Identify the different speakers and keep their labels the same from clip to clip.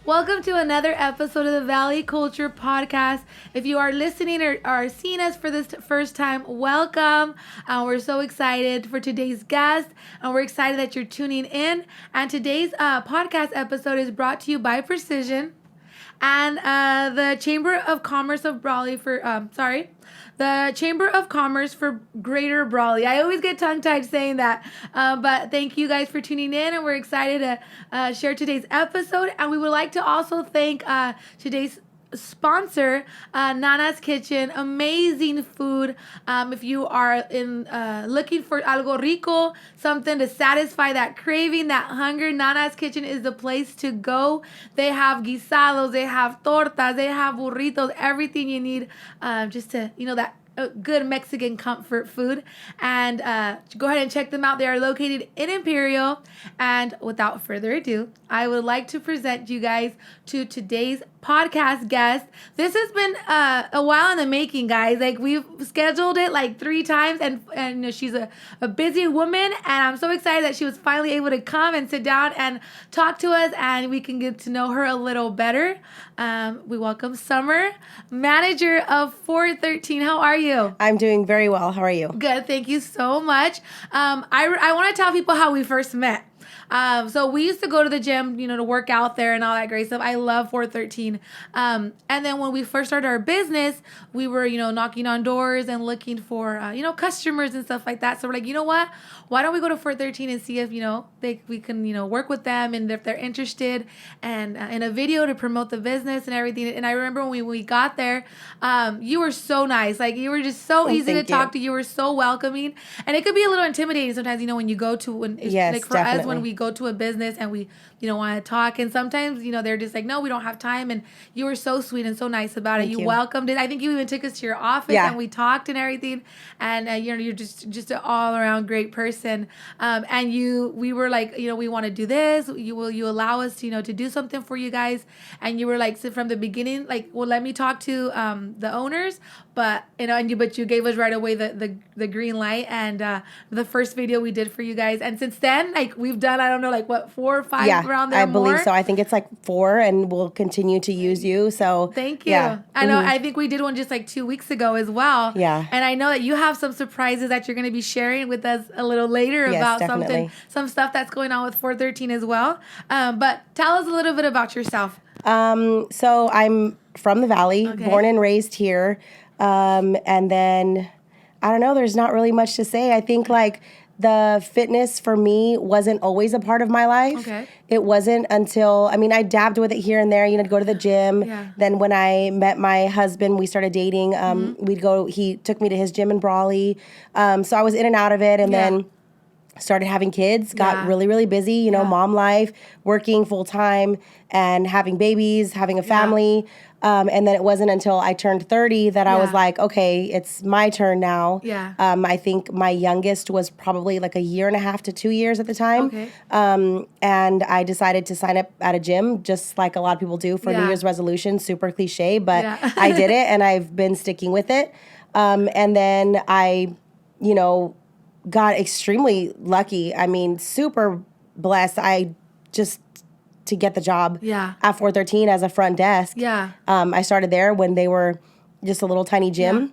Speaker 1: Welcome to another episode of the Valley Culture Podcast. If you are listening or are seeing us for this first time, welcome. We're so excited for today's guest, and we're excited that you're tuning in. And today's podcast episode is brought to you by Precision and the Chamber of Commerce of Brawley the Chamber of Commerce for Greater Brawley. I always get tongue-tied saying that, but thank you guys for tuning in, and we're excited to share today's episode. And we would like to also thank today's sponsor, Nana's Kitchen. Amazing food. If you are looking for algo rico, something to satisfy that craving, that hunger, Nana's Kitchen is the place to go. They have guisados, they have tortas, they have burritos, everything you need just to, that good Mexican comfort food. And go ahead and check them out. They are located in Imperial. And without further ado, I would like to present you guys to today's podcast guest. This has been a while in the making, guys. Like, we've scheduled it like 3 times, and she's a busy woman, and I'm so excited that she was finally able to come and sit down and talk to us, and we can get to know her a little better. We welcome Summer, manager of 413. How are you?
Speaker 2: I'm doing very well. How are you?
Speaker 1: Good. Thank you so much. I want to tell people how we first met. So we used to go to the gym, to work out there and all that great stuff. I love 413. And then when we first started our business, we were, knocking on doors and looking for, customers and stuff like that. So we're like, you know what? Why don't we go to 413 and see if, we can, work with them, and if they're interested, and in a video to promote the business and everything. And I remember when we got there, you were so nice. Like, you were just so easy to talk to. You were so welcoming. And it could be a little intimidating sometimes, when you go to,
Speaker 2: yes,
Speaker 1: like for
Speaker 2: definitely.
Speaker 1: us, when we go to a business and we, want to talk, and sometimes, they're just like, no, we don't have time. And you were so sweet and so nice about it. You welcomed it. I think you even took us to your office, and we talked and everything. And, you're just an all around great person. And we were like, we want to do this. You allow us to, to do something for you guys. And you were like, so from the beginning, like, well, let me talk to the owners. But, but you gave us right away the green light, and the first video we did for you guys. And since then, like, we've done, I don't know, like what, 4 or 5 around there.
Speaker 2: I believe so. I think it's like 4, and we'll continue to use you. So
Speaker 1: thank you. Yeah. I know. I think we did one just like 2 weeks ago as well.
Speaker 2: Yeah.
Speaker 1: And I know that you have some surprises that you're going to be sharing with us a little later about some stuff that's going on with 413 as well. But tell us a little bit about yourself.
Speaker 2: So I'm from the Valley, born and raised here. And then, I don't know, there's not really much to say. I think like the fitness for me wasn't always a part of my life.
Speaker 1: Okay.
Speaker 2: It wasn't until, I dabbed with it here and there, to go to the gym.
Speaker 1: Yeah.
Speaker 2: Then when I met my husband, we started dating. He took me to his gym in Brawley. So I was in and out of it, and then started having kids, got really, really busy, mom life, working full time and having babies, having a family. And then it wasn't until I turned 30 that I was like, okay, it's my turn now.
Speaker 1: Yeah.
Speaker 2: I think my youngest was probably like 1.5 to 2 years at the time.
Speaker 1: Okay.
Speaker 2: And I decided to sign up at a gym, just like a lot of people do for New Year's resolution, super cliche, but I did it, and I've been sticking with it. And then I, got extremely lucky. Super blessed. To get the job at 413 as a front desk.
Speaker 1: Yeah.
Speaker 2: I started there when they were just a little tiny gym.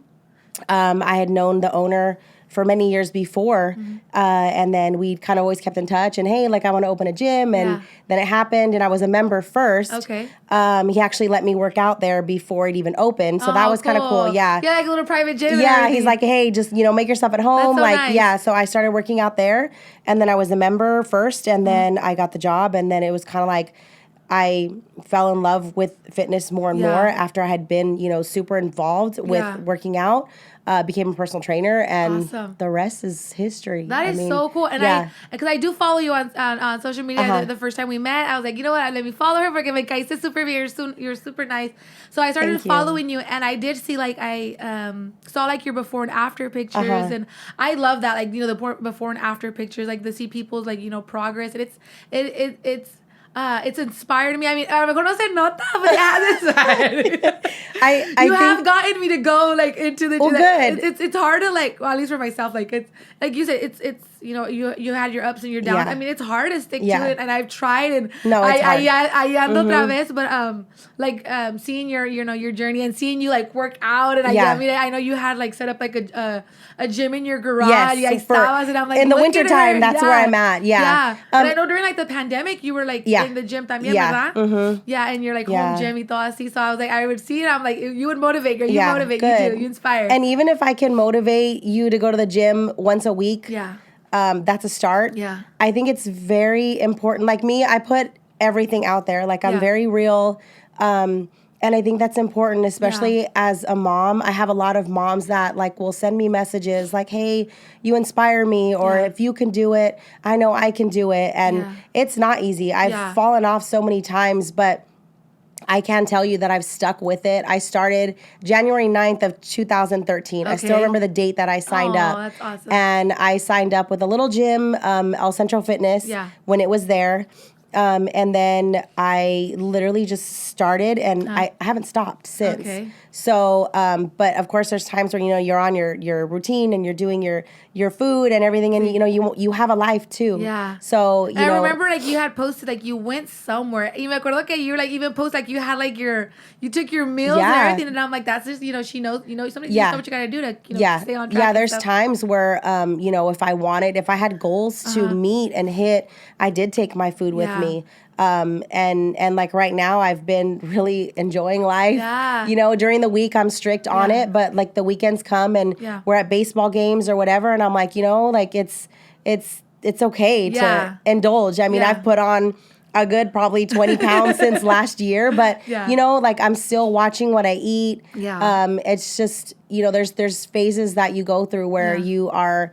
Speaker 2: I had known the owner for many years before, and then we kind of always kept in touch, and hey, like, I want to open a gym, and then it happened, and I was a member first.
Speaker 1: Okay.
Speaker 2: He actually let me work out there before it even opened, so that was kind of cool. Yeah.
Speaker 1: Yeah, like a little private gym.
Speaker 2: Yeah, he's like, hey, just, make yourself at home.
Speaker 1: That's so nice.
Speaker 2: So I started working out there, and then I was a member first, and then I got the job, and then it was kind of like I fell in love with fitness more and more after I had been, super involved with working out. Became a personal trainer, and the rest is history.
Speaker 1: That is so cool. And because I do follow you on social media. The first time we met, I was like, you know what? Let me follow her porque me caíste super bien. You're super nice. So I started following you, and I did see I saw like your before and after pictures, and I love that, like, the before and after pictures, like to see people's progress, and it's it's inspired me. I mean, a lo mejor no se nota, but it has inspired.
Speaker 2: I
Speaker 1: You
Speaker 2: think,
Speaker 1: have gotten me to go like into the.
Speaker 2: Well,
Speaker 1: like,
Speaker 2: good.
Speaker 1: it's hard to like. Well, at least for myself, like it's like you said, it's you know you had your ups and your downs.
Speaker 2: Yeah.
Speaker 1: I mean, it's hard to stick
Speaker 2: Yeah.
Speaker 1: to it, and I've tried, and
Speaker 2: No, it's hard.
Speaker 1: I ando otra vez, but seeing your your journey and seeing you like work out, and
Speaker 2: Yeah.
Speaker 1: I mean I know you had like set up like a gym in your garage.
Speaker 2: Yes,
Speaker 1: Y ahí
Speaker 2: for-
Speaker 1: estabas, and I'm like,
Speaker 2: in the
Speaker 1: look at
Speaker 2: wintertime,
Speaker 1: her.
Speaker 2: that's where I'm at. Yeah.
Speaker 1: Yeah. And I know during like the pandemic, you were like
Speaker 2: Yeah.
Speaker 1: in the gym también,
Speaker 2: Yeah.
Speaker 1: ¿verdad?
Speaker 2: Mhm.
Speaker 1: Yeah, and you're like
Speaker 2: Yeah.
Speaker 1: home gym y todo así. So I was like, I would see it. I'm like, you would motivate, girl. You
Speaker 2: Yeah,
Speaker 1: motivate.
Speaker 2: good.
Speaker 1: You do. You inspire.
Speaker 2: And even if I can motivate you to go to the gym once a week,
Speaker 1: yeah.
Speaker 2: That's a start.
Speaker 1: Yeah.
Speaker 2: I think it's very important. Like me, I put everything out there. Like I'm
Speaker 1: Yeah.
Speaker 2: very real. And I think that's important, especially
Speaker 1: Yeah.
Speaker 2: as a mom. I have a lot of moms that like will send me messages like, hey, you inspire me, or
Speaker 1: Yeah.
Speaker 2: if you can do it, I know I can do it. And
Speaker 1: Yeah.
Speaker 2: it's not easy. I've
Speaker 1: Yeah.
Speaker 2: fallen off so many times, but I can tell you that I've stuck with it. I started January 9th of 2013. I still
Speaker 1: Okay.
Speaker 2: remember the date that I signed up.
Speaker 1: That's awesome.
Speaker 2: And I signed up with a little gym, El Centro Fitness,
Speaker 1: Yeah.
Speaker 2: when it was there. And then I literally just started, and I haven't stopped since.
Speaker 1: Okay.
Speaker 2: So, but of course, there's times where you're on your routine and you're doing your food and everything, and you have a life too.
Speaker 1: Yeah.
Speaker 2: So
Speaker 1: I remember like you had posted like you went somewhere. Y me acuerdo que you were like even post like you had like you took your meals and
Speaker 2: Yeah.
Speaker 1: everything, and I'm like that's just she knows sometimes
Speaker 2: Yeah.
Speaker 1: you know what you gotta do to stay on track.
Speaker 2: Yeah,
Speaker 1: and
Speaker 2: there's
Speaker 1: stuff.
Speaker 2: times where, if I had goals to meet and hit, I did take my food with
Speaker 1: Yeah.
Speaker 2: me. And like right now, I've been really enjoying life.
Speaker 1: Yeah.
Speaker 2: During the week, I'm strict on
Speaker 1: Yeah.
Speaker 2: it, but like the weekends come and
Speaker 1: Yeah.
Speaker 2: we're at baseball games or whatever, and I'm like, like it's okay
Speaker 1: Yeah.
Speaker 2: to indulge. I mean,
Speaker 1: Yeah.
Speaker 2: I've put on a good probably 20 pounds since last year, but
Speaker 1: Yeah.
Speaker 2: like I'm still watching what I eat.
Speaker 1: Yeah.
Speaker 2: It's just, there's phases that you go through where
Speaker 1: Yeah.
Speaker 2: you are,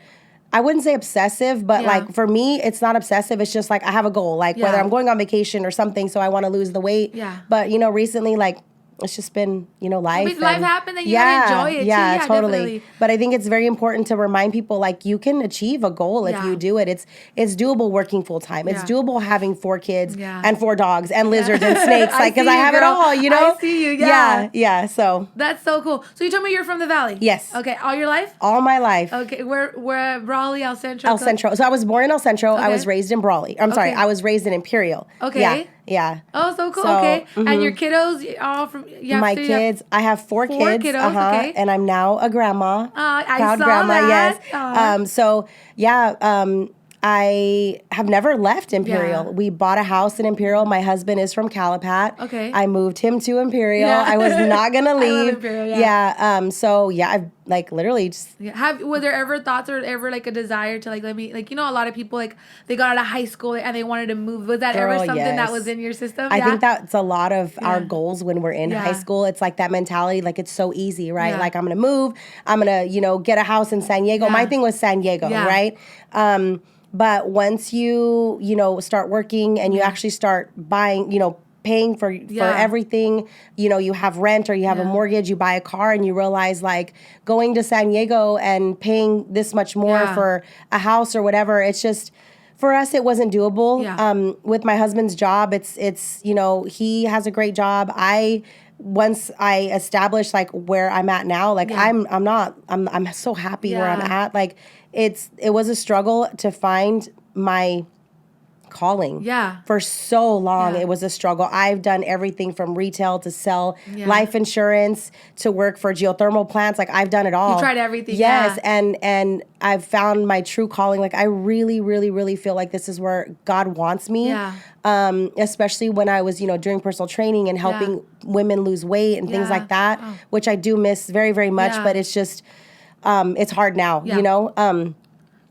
Speaker 2: I wouldn't say obsessive, but
Speaker 1: Yeah.
Speaker 2: like for me, it's not obsessive. It's just like I have a goal, like whether
Speaker 1: Yeah.
Speaker 2: I'm going on vacation or something, so I want to lose the weight.
Speaker 1: Yeah.
Speaker 2: But recently, like it's just been, life.
Speaker 1: mean, life happened and you gotta enjoy it too.
Speaker 2: Yeah,
Speaker 1: Yeah,
Speaker 2: totally.
Speaker 1: definitely.
Speaker 2: But I think it's very important to remind people like you can achieve a goal if
Speaker 1: Yeah.
Speaker 2: you do it. It's doable working full time. It's
Speaker 1: Yeah.
Speaker 2: doable having 4 kids
Speaker 1: Yeah.
Speaker 2: and 4 dogs and lizards and snakes. Like, because
Speaker 1: see
Speaker 2: I
Speaker 1: you,
Speaker 2: have it
Speaker 1: girl.
Speaker 2: all,
Speaker 1: I see you, yeah.
Speaker 2: Yeah. So
Speaker 1: That's so cool. So you told me you're from the Valley.
Speaker 2: Yes.
Speaker 1: Okay, all your life.
Speaker 2: all my life.
Speaker 1: Okay, we're Raleigh, El Centro.
Speaker 2: El Centro. So I was born in El Centro. I
Speaker 1: Okay.
Speaker 2: was raised in Brawley. I'm sorry.
Speaker 1: Okay.
Speaker 2: I was raised in Imperial.
Speaker 1: Okay.
Speaker 2: Yeah.
Speaker 1: Oh, so cool.
Speaker 2: So,
Speaker 1: okay, and your kiddos all from
Speaker 2: My kids. I have 4 kids.
Speaker 1: kiddos, okay.
Speaker 2: And I'm now a grandma.
Speaker 1: I
Speaker 2: Proud
Speaker 1: saw
Speaker 2: grandma.
Speaker 1: that.
Speaker 2: Yes.
Speaker 1: Aw.
Speaker 2: So yeah. I have never left Imperial.
Speaker 1: Yeah.
Speaker 2: We bought a house in Imperial. My husband is from Calapat.
Speaker 1: Okay.
Speaker 2: I moved him to Imperial.
Speaker 1: Yeah.
Speaker 2: I was not gonna
Speaker 1: I love
Speaker 2: leave.
Speaker 1: Imperial, yeah.
Speaker 2: So yeah, I've like literally just.
Speaker 1: Yeah. Was there ever thoughts or ever like a desire to like let me like a lot of people like they got out of high school and they wanted to move. Was that ever
Speaker 2: Girl,
Speaker 1: something that
Speaker 2: yes.
Speaker 1: was in your system?
Speaker 2: I
Speaker 1: Yeah?
Speaker 2: think that's a lot of our
Speaker 1: Yeah.
Speaker 2: goals when we're in
Speaker 1: Yeah.
Speaker 2: high school. It's like that mentality, like it's so easy, right?
Speaker 1: Yeah.
Speaker 2: Like I'm gonna move, I'm gonna, get a house in San Diego.
Speaker 1: Yeah.
Speaker 2: My thing was San Diego,
Speaker 1: Yeah.
Speaker 2: right? But once you, start working and you actually start buying, paying for
Speaker 1: Yeah.
Speaker 2: everything, you have rent or you have a
Speaker 1: Yeah.
Speaker 2: mortgage, you buy a car and you realize like going to San Diego and paying this much more
Speaker 1: Yeah.
Speaker 2: for a house or whatever, it's just, for us, it wasn't doable.
Speaker 1: Yeah.
Speaker 2: With my husband's job, it's he has a great job. Once I established like where I'm at now, like
Speaker 1: Yeah.
Speaker 2: I'm so happy where I'm
Speaker 1: Yeah.
Speaker 2: at. Like it was a struggle to find my calling.
Speaker 1: Yeah.
Speaker 2: For so long,
Speaker 1: Yeah.
Speaker 2: it was a struggle. I've done everything from retail to sell
Speaker 1: Yeah.
Speaker 2: life insurance to work for geothermal plants. Like I've done it all.
Speaker 1: tried everything,
Speaker 2: Yes,
Speaker 1: yeah.
Speaker 2: and I've found my true calling. Like I really, really, really feel like this is where God wants me.
Speaker 1: Yeah.
Speaker 2: Especially when I was, doing personal training and helping women lose weight and things
Speaker 1: Yeah.
Speaker 2: like that,
Speaker 1: Oh.
Speaker 2: which I do miss very, very much.
Speaker 1: Yeah.
Speaker 2: But it's just, it's hard now.
Speaker 1: Yeah.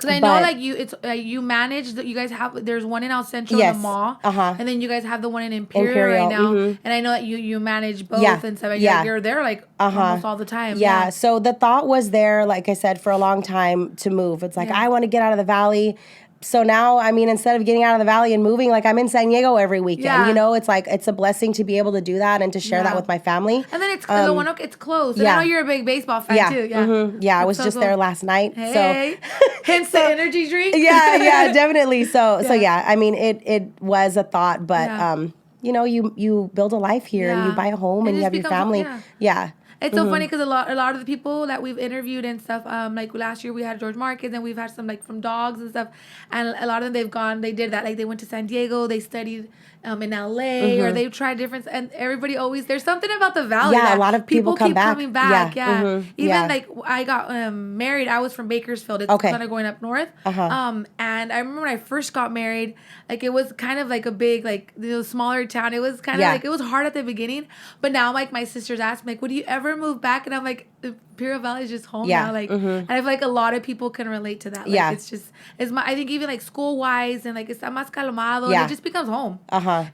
Speaker 1: Because I know,
Speaker 2: But-
Speaker 1: like you manage. You guys have. There's one in El Centro
Speaker 2: Yes.
Speaker 1: in the mall,
Speaker 2: Uh-huh.
Speaker 1: and then you guys have the one in Imperial,
Speaker 2: Imperial,
Speaker 1: right now.
Speaker 2: mhm.
Speaker 1: And I know that you manage both
Speaker 2: Yeah.
Speaker 1: and stuff. And
Speaker 2: Yeah.
Speaker 1: you're there like almost all the time.
Speaker 2: Yeah. So the thought was there, like I said, for a long time to move. It's like,
Speaker 1: Yeah.
Speaker 2: I want to get out of the valley. So now, I mean, instead of getting out of the valley and moving, like I'm in San Diego every weekend.
Speaker 1: Yeah.
Speaker 2: You know, it's like it's a blessing to be able to do that and to share that with my family.
Speaker 1: And then it's close. And I know you're a big baseball fan too. Yeah,
Speaker 2: yeah. I was just there last night.
Speaker 1: Hey. So hence the energy drink.
Speaker 2: yeah, definitely. So yeah. I mean, it was a thought, but you know, you build a life here and you buy a home and you have your family. Yeah.
Speaker 1: It's so funny because a lot of the people that we've interviewed and stuff, like last year we had George Marcus and we've had some like from dogs and stuff, and a lot of them they did that, like they went to San Diego, they studied in LA, or they've tried different, and everybody always, there's something about the valley that
Speaker 2: a lot of people
Speaker 1: keep
Speaker 2: back.
Speaker 1: coming back. Even like I got married, I was from Bakersfield, it's kind of going up north, and I remember when I first got married, like it was kind of like a big, like, you know, smaller town. It was kind of like, it was hard at the beginning, but now like my sisters ask me like, would you ever move back? And I'm like, the Imperial Valley is just home now. Like, and I feel like a lot of people can relate to that. Like, I think even like school wise and like it's más calmado. It just becomes home.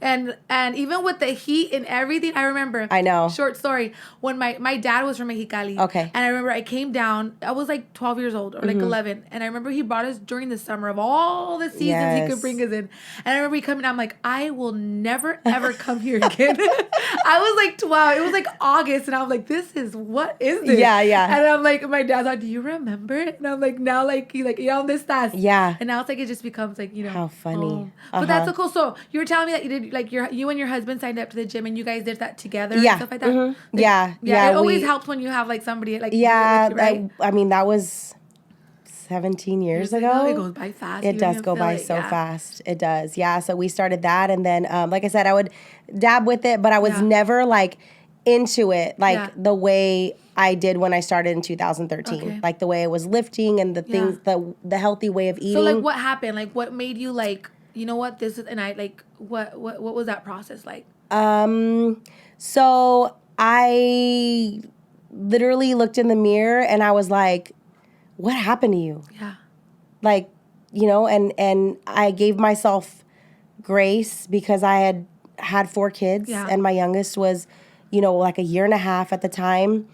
Speaker 1: And even with the heat and everything, I remember.
Speaker 2: I know.
Speaker 1: Short story. When my dad was from Mexicali.
Speaker 2: Okay.
Speaker 1: And I remember I came down. I was like 12 years old or like 11. And I remember he brought us during the summer of all the seasons he could bring us in. And I remember he coming down. I'm like, I will never ever come here again. I was like 12. It was like August, and I was like, what is this?
Speaker 2: Yeah.
Speaker 1: And I'm like, my dad's like, do you remember it? And I'm like, now like he like, ¿y dónde estás?
Speaker 2: Yeah.
Speaker 1: And now it's like it just becomes like, you know.
Speaker 2: How funny.
Speaker 1: But that's so cool. So you were telling me that you did like you and your husband signed up to the gym and you guys did that together and stuff like that? Like,
Speaker 2: yeah.
Speaker 1: It always helps when you have like somebody like
Speaker 2: right? I mean, that was 17 years ago.
Speaker 1: It goes by fast.
Speaker 2: It does go by so fast. It does. Yeah. So we started that, and then like I said, I would dab with it, but I was never like into it like the way I did when I started in 2013. Okay. Like the way I was lifting and the things, the healthy way of eating.
Speaker 1: So like what happened? Like what made you like, you know what, this is, and I like, what was that process like?
Speaker 2: So I literally looked in the mirror and I was like, what happened to you?
Speaker 1: Yeah.
Speaker 2: Like, you know, and I gave myself grace because I had 4 kids and my youngest was, you know, like a year and a half at the time.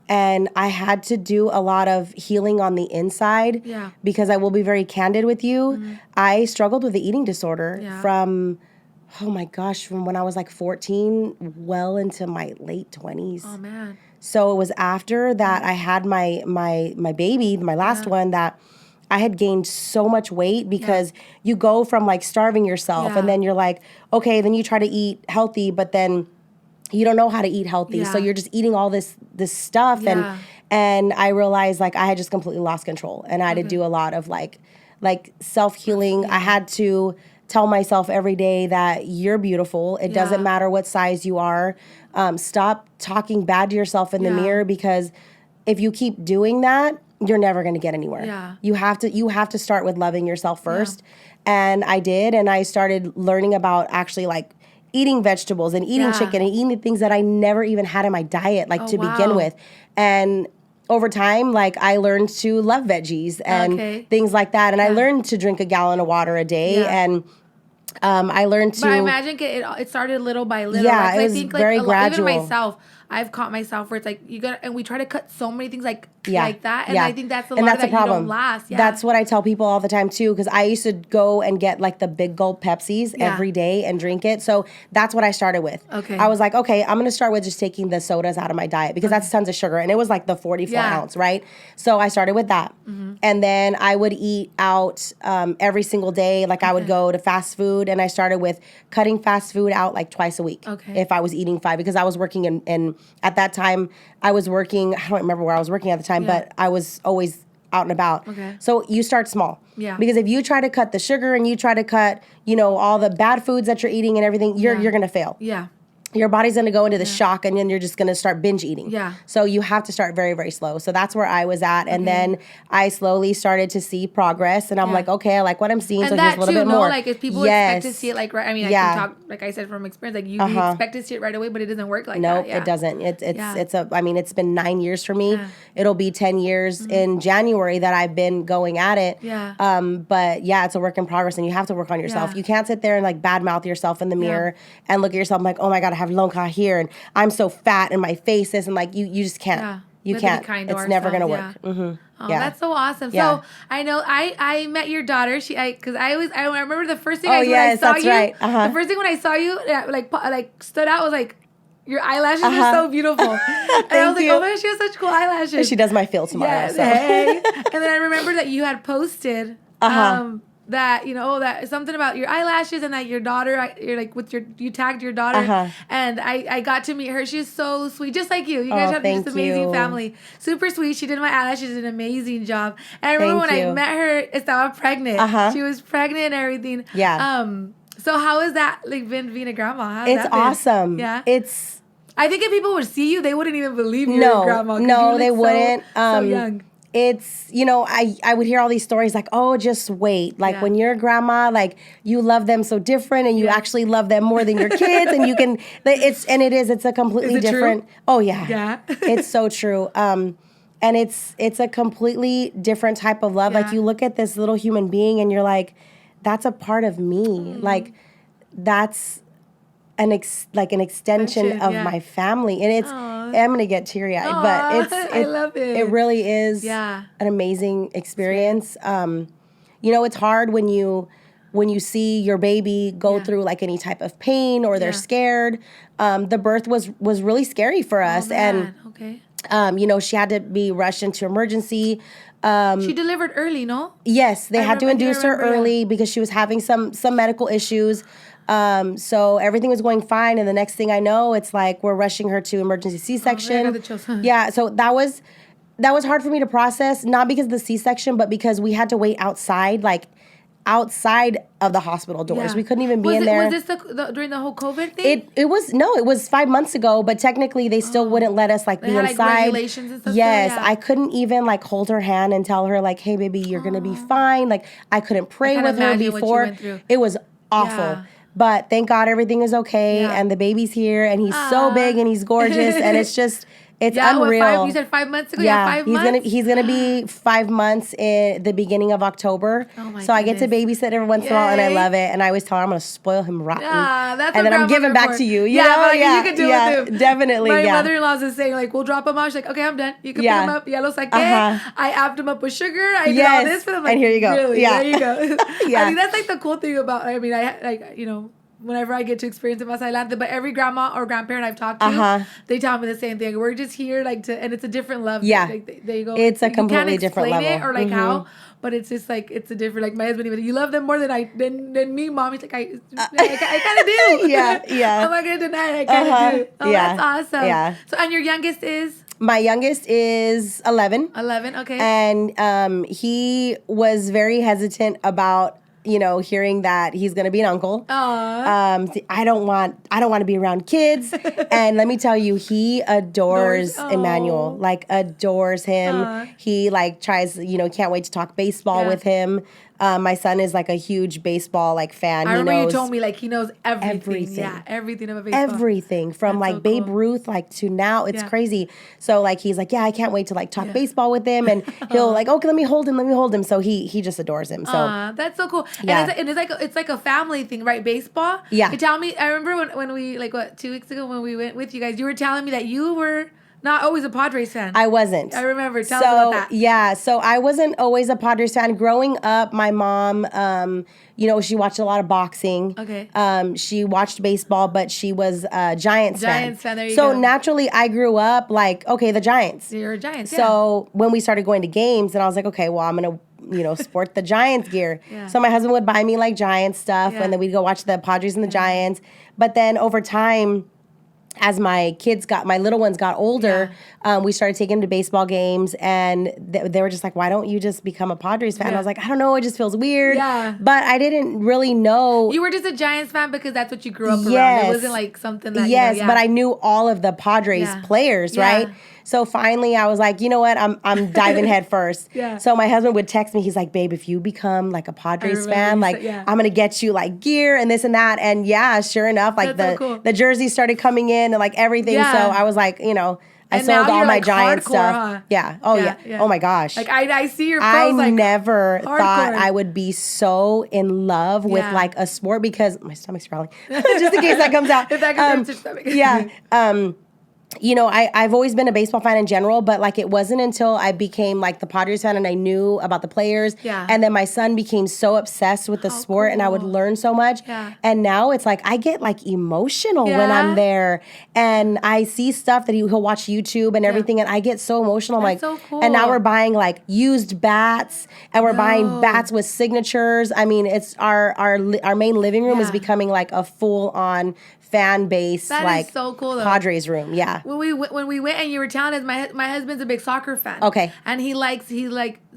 Speaker 2: And I had to do a lot of healing on the inside because I will be very candid with you. I struggled with the eating disorder from when I was like 14 well into my late 20s.
Speaker 1: Oh, man.
Speaker 2: So it was after that I had my baby, my last one, that I had gained so much weight because you go from like starving yourself and then you're like, okay, then you try to eat healthy, but then you don't know how to eat healthy. So you're just eating all this stuff. And I realized like I had just completely lost control and I had to do a lot of like self-healing. I had to tell myself every day that you're beautiful. It doesn't matter what size you are. Stop talking bad to yourself in the mirror, because if you keep doing that, you're never going to get anywhere.
Speaker 1: Yeah.
Speaker 2: You have to start with loving yourself first. And I did, and I started learning about actually like eating vegetables and eating chicken and eating the things that I never even had in my diet, like begin with. And over time, like I learned to love veggies and things like that. And I learned to drink a gallon of water a day. And I learned to.
Speaker 1: But I imagine it started little by little.
Speaker 2: Yeah,
Speaker 1: like,
Speaker 2: it was
Speaker 1: I think,
Speaker 2: very
Speaker 1: like,
Speaker 2: gradual.
Speaker 1: Even myself, I've caught myself where it's like you got, and we try to cut so many things like that, and I think that's a lot of that
Speaker 2: problem.
Speaker 1: You don't last. Yeah.
Speaker 2: That's what I tell people all the time too, because I used to go and get like the big gulp Pepsis every day and drink it. So that's what I started with. Okay, I was like, okay, I'm gonna start with just taking the sodas out of my diet because that's tons of sugar, and it was like the 44 ounce, right? So I started with that, and then I would eat out every single day. Like I would go to fast food, and I started with cutting fast food out like twice a week. If I was eating 5, because I was working in at that time, I was working, I don't remember where I was working at the time, but I was always out and about. So you start small. Because if you try to cut the sugar and you try to cut, you know, all the bad foods that you're eating and everything, you're going to fail. Your body's going to go into the shock, and then you're just going to start binge eating. So you have to start very, very slow. So that's where I was at. And then I slowly started to see progress. And I'm like, okay, I like what I'm seeing.
Speaker 1: And
Speaker 2: so
Speaker 1: that
Speaker 2: here's a little bit more.
Speaker 1: Like if people expect to see it like right. I mean, I can talk, like I said, from experience. Like you expect to see it right away, but it doesn't work like that.
Speaker 2: Nope, it doesn't. I mean, it's been 9 years for me. It'll be 10 years in January that I've been going at it. But yeah, it's a work in progress, and you have to work on yourself. You can't sit there and like badmouth yourself in the mirror and look at yourself like, oh my God, I have lonca here, and I'm so fat and my face is, and like you just can't. You can't. It's never going to work.
Speaker 1: Yeah. Mm-hmm. Oh, that's so awesome. Yeah. So I know I met your daughter. Because I remember the first thing when I saw you. Right. The first thing when I saw you, like stood out was like, your eyelashes are so beautiful. And I was like, oh my gosh, she has such cool eyelashes.
Speaker 2: She does my fill tomorrow.
Speaker 1: Yeah, so. Hey. And then I remember that you had posted that, that something about your eyelashes and that your daughter, you're like you tagged your daughter. And I got to meet her. She's so sweet, just like you. You guys have this amazing family. Super sweet. She did my eyelashes, an amazing job. And I remember when I met her, estaba pregnant. She was pregnant and everything.
Speaker 2: Yeah.
Speaker 1: So how has that being a grandma? How's
Speaker 2: it's
Speaker 1: that been?
Speaker 2: Awesome.
Speaker 1: Yeah.
Speaker 2: I
Speaker 1: think if people would see you, they wouldn't even believe you're a grandma.
Speaker 2: No, they wouldn't.
Speaker 1: So young.
Speaker 2: It's, I would hear all these stories like, oh, just wait. Like when you're a grandma, like you love them so different and you actually love them more than your kids. And you can, it's a completely different.
Speaker 1: True?
Speaker 2: Oh yeah.
Speaker 1: Yeah.
Speaker 2: It's so true. And it's a completely different type of love. Yeah. Like you look at this little human being and you're like, that's a part of me. Like that's an extension of my family, and I'm gonna get teary eyed, but
Speaker 1: I love it.
Speaker 2: It really is an amazing experience. It's hard when you see your baby go through like any type of pain or they're scared. The birth was really scary for us, and she had to be rushed into emergency.
Speaker 1: She delivered early, no?
Speaker 2: Yes, they had to induce her early because she was having some medical issues. So everything was going fine, and the next thing I know, it's like we're rushing her to emergency C-section. Yeah, so that was hard for me to process, not because of the C-section, but because we had to wait outside of the hospital doors. We couldn't even be in there.
Speaker 1: Was this during the whole COVID thing?
Speaker 2: It was 5 months ago, but technically they still wouldn't let us be inside. Like
Speaker 1: regulations and stuff.
Speaker 2: Yes, I couldn't even hold her hand and tell her hey baby, you're gonna be fine. Like I couldn't pray with her before. It was awful. Yeah. But thank God everything is okay, and the baby's here, and he's so big and he's gorgeous, and it's just. It's unreal.
Speaker 1: You said 5 months ago? Yeah, 5 months?
Speaker 2: He's gonna be 5 months in the beginning of October. So I get to babysit every once in a while, and I love it. And I always tell her I'm gonna spoil him rotten.
Speaker 1: That's
Speaker 2: and then I'm giving back to you. You
Speaker 1: can do it with him.
Speaker 2: Definitely.
Speaker 1: My mother-in-law's just saying we'll drop him off. She's like, okay, I'm done. You can pick him up. Ya lo saqué. I apped him up with sugar. I did all this for them.
Speaker 2: And here you go.
Speaker 1: Really? Yeah. There you go. I think that's the cool thing about. I mean, whenever I get to experience it más adelante, but every grandma or grandparent I've talked to, they tell me the same thing. We're just here and it's a different love.
Speaker 2: Yeah.
Speaker 1: They go.
Speaker 2: It's a completely different level.
Speaker 1: It or how, but it's just it's a different, my husband even, you love them more than me, mom. He's like, I kind of do.
Speaker 2: Yeah.
Speaker 1: I'm not going to deny it. I kind of do. Oh, that's awesome.
Speaker 2: Yeah.
Speaker 1: So, and your youngest is?
Speaker 2: My youngest is 11.
Speaker 1: 11, okay.
Speaker 2: And he was very hesitant about hearing that he's going to be an uncle. I don't want to be around kids. And let me tell you, he adores Emmanuel, adores him. He tries, can't wait to talk baseball with him. My son is a huge baseball fan.
Speaker 1: I remember you told me he knows everything. Yeah, everything about baseball.
Speaker 2: Everything from so Babe cool. Ruth to now. It's crazy. So he's I can't wait to talk baseball with him, and he'll okay, let me hold him. So he just adores him. So
Speaker 1: that's so cool. Yeah. And it's like a family thing, right? Baseball.
Speaker 2: Yeah.
Speaker 1: You tell me. I remember when we 2 weeks ago when we went with you guys, you were telling me that you were not always a Padres fan.
Speaker 2: I wasn't.
Speaker 1: I remember. Tell us about that.
Speaker 2: Yeah. So I wasn't always a Padres fan. Growing up, my mom, she watched a lot of boxing.
Speaker 1: Okay.
Speaker 2: She watched baseball, but she was a Giants fan.
Speaker 1: Giants fan, there you
Speaker 2: go.
Speaker 1: go.
Speaker 2: So naturally, I grew up okay, the Giants.
Speaker 1: You're a Giants,
Speaker 2: So when we started going to games, and I was like, okay, well, I'm going to sport the Giants gear.
Speaker 1: Yeah.
Speaker 2: So my husband would buy me Giants stuff, and then we'd go watch the Padres and the Giants. But then over time, as my little ones got older, we started taking them to baseball games, and they were just like, why don't you just become a Padres fan? I was like, I don't know, it just feels weird.
Speaker 1: Yeah.
Speaker 2: But I didn't really know.
Speaker 1: You were just a Giants fan because that's what you grew up around. It wasn't something that,
Speaker 2: Yes, but I knew all of the Padres players, right? So finally, I was like, you know what? I'm diving head first. So my husband would text me. He's like, babe, if you become a Padres fan, I'm gonna get you gear and this and that. And sure enough, the jerseys started coming in and everything. So I was like, I sold all my Giant stuff. Huh? Yeah. Oh yeah. Oh my gosh.
Speaker 1: I see your
Speaker 2: posts, I never thought I would be so in love with a sport because my stomach's growling. Just in case that comes out.
Speaker 1: If that comes out your stomach.
Speaker 2: Yeah. you know, I've always been a baseball fan in general, but like it wasn't until I became like the Padres fan and I knew about the players.
Speaker 1: Yeah.
Speaker 2: And then my son became so obsessed with the sport and I would learn so much.
Speaker 1: Yeah.
Speaker 2: And now it's like I get like emotional when I'm there and I see stuff that he'll watch YouTube and everything and I get so emotional.
Speaker 1: That's
Speaker 2: I'm like,
Speaker 1: so cool.
Speaker 2: And now we're buying like used bats and we're buying bats with signatures. I mean, it's our main living room is becoming like a full on fan base.
Speaker 1: That
Speaker 2: like
Speaker 1: is so cool though.
Speaker 2: Padres room. Yeah.
Speaker 1: When we went and you were telling us, my husband's a big soccer fan.
Speaker 2: Okay.
Speaker 1: And he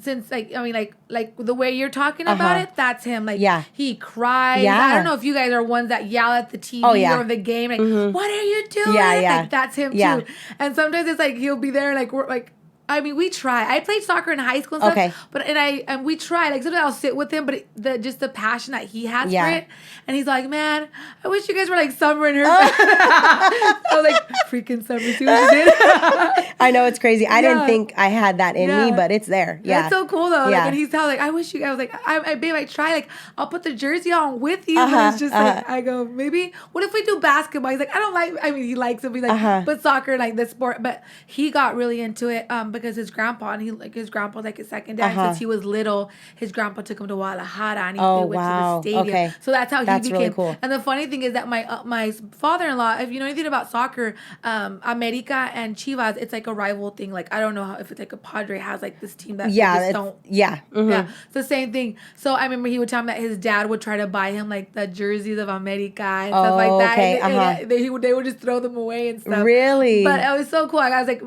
Speaker 1: since like the way you're talking about it, that's him. Like he cries.
Speaker 2: Yeah.
Speaker 1: I don't know if you guys are ones that yell at the TV or the game, like, what are you doing?
Speaker 2: Yeah.
Speaker 1: Like that's him too. And sometimes it's like he'll be there like we're like I mean, we try. I played soccer in high school and stuff. But and we try. Like sometimes I'll sit with him, but just the passion that he has for it. And he's like, man, I wish you guys were like Summer and her. I was like, freaking Summer, see what you did?
Speaker 2: I know, it's crazy. I didn't think I had that in me, but it's there. Yeah.
Speaker 1: That's so cool though. Like, and he's telling like, I wish you guys, I was like, babe, I try. Like, I'll put the jersey on with you. But it's just like, I go, maybe, what if we do basketball? He's like, I don't like, I mean, he likes it. He's like, but soccer, like the sport. But he got really into it because his grandpa, and his grandpa's like his second dad. Since he was little, his grandpa took him to Guadalajara and they went to the stadium. Okay. So that's how he became. Really cool. And the funny thing is that my father-in-law, if you know anything about soccer, America and Chivas, it's like a rival thing. Like I don't know if it's like a Padre has like this team that just don't.
Speaker 2: Yeah. Mm-hmm.
Speaker 1: Yeah. It's the same thing. So I remember he would tell me that his dad would try to buy him like the jerseys of America and stuff like that.
Speaker 2: Okay.
Speaker 1: And they would just throw them away and stuff.
Speaker 2: Really?
Speaker 1: But it was so cool. I was like,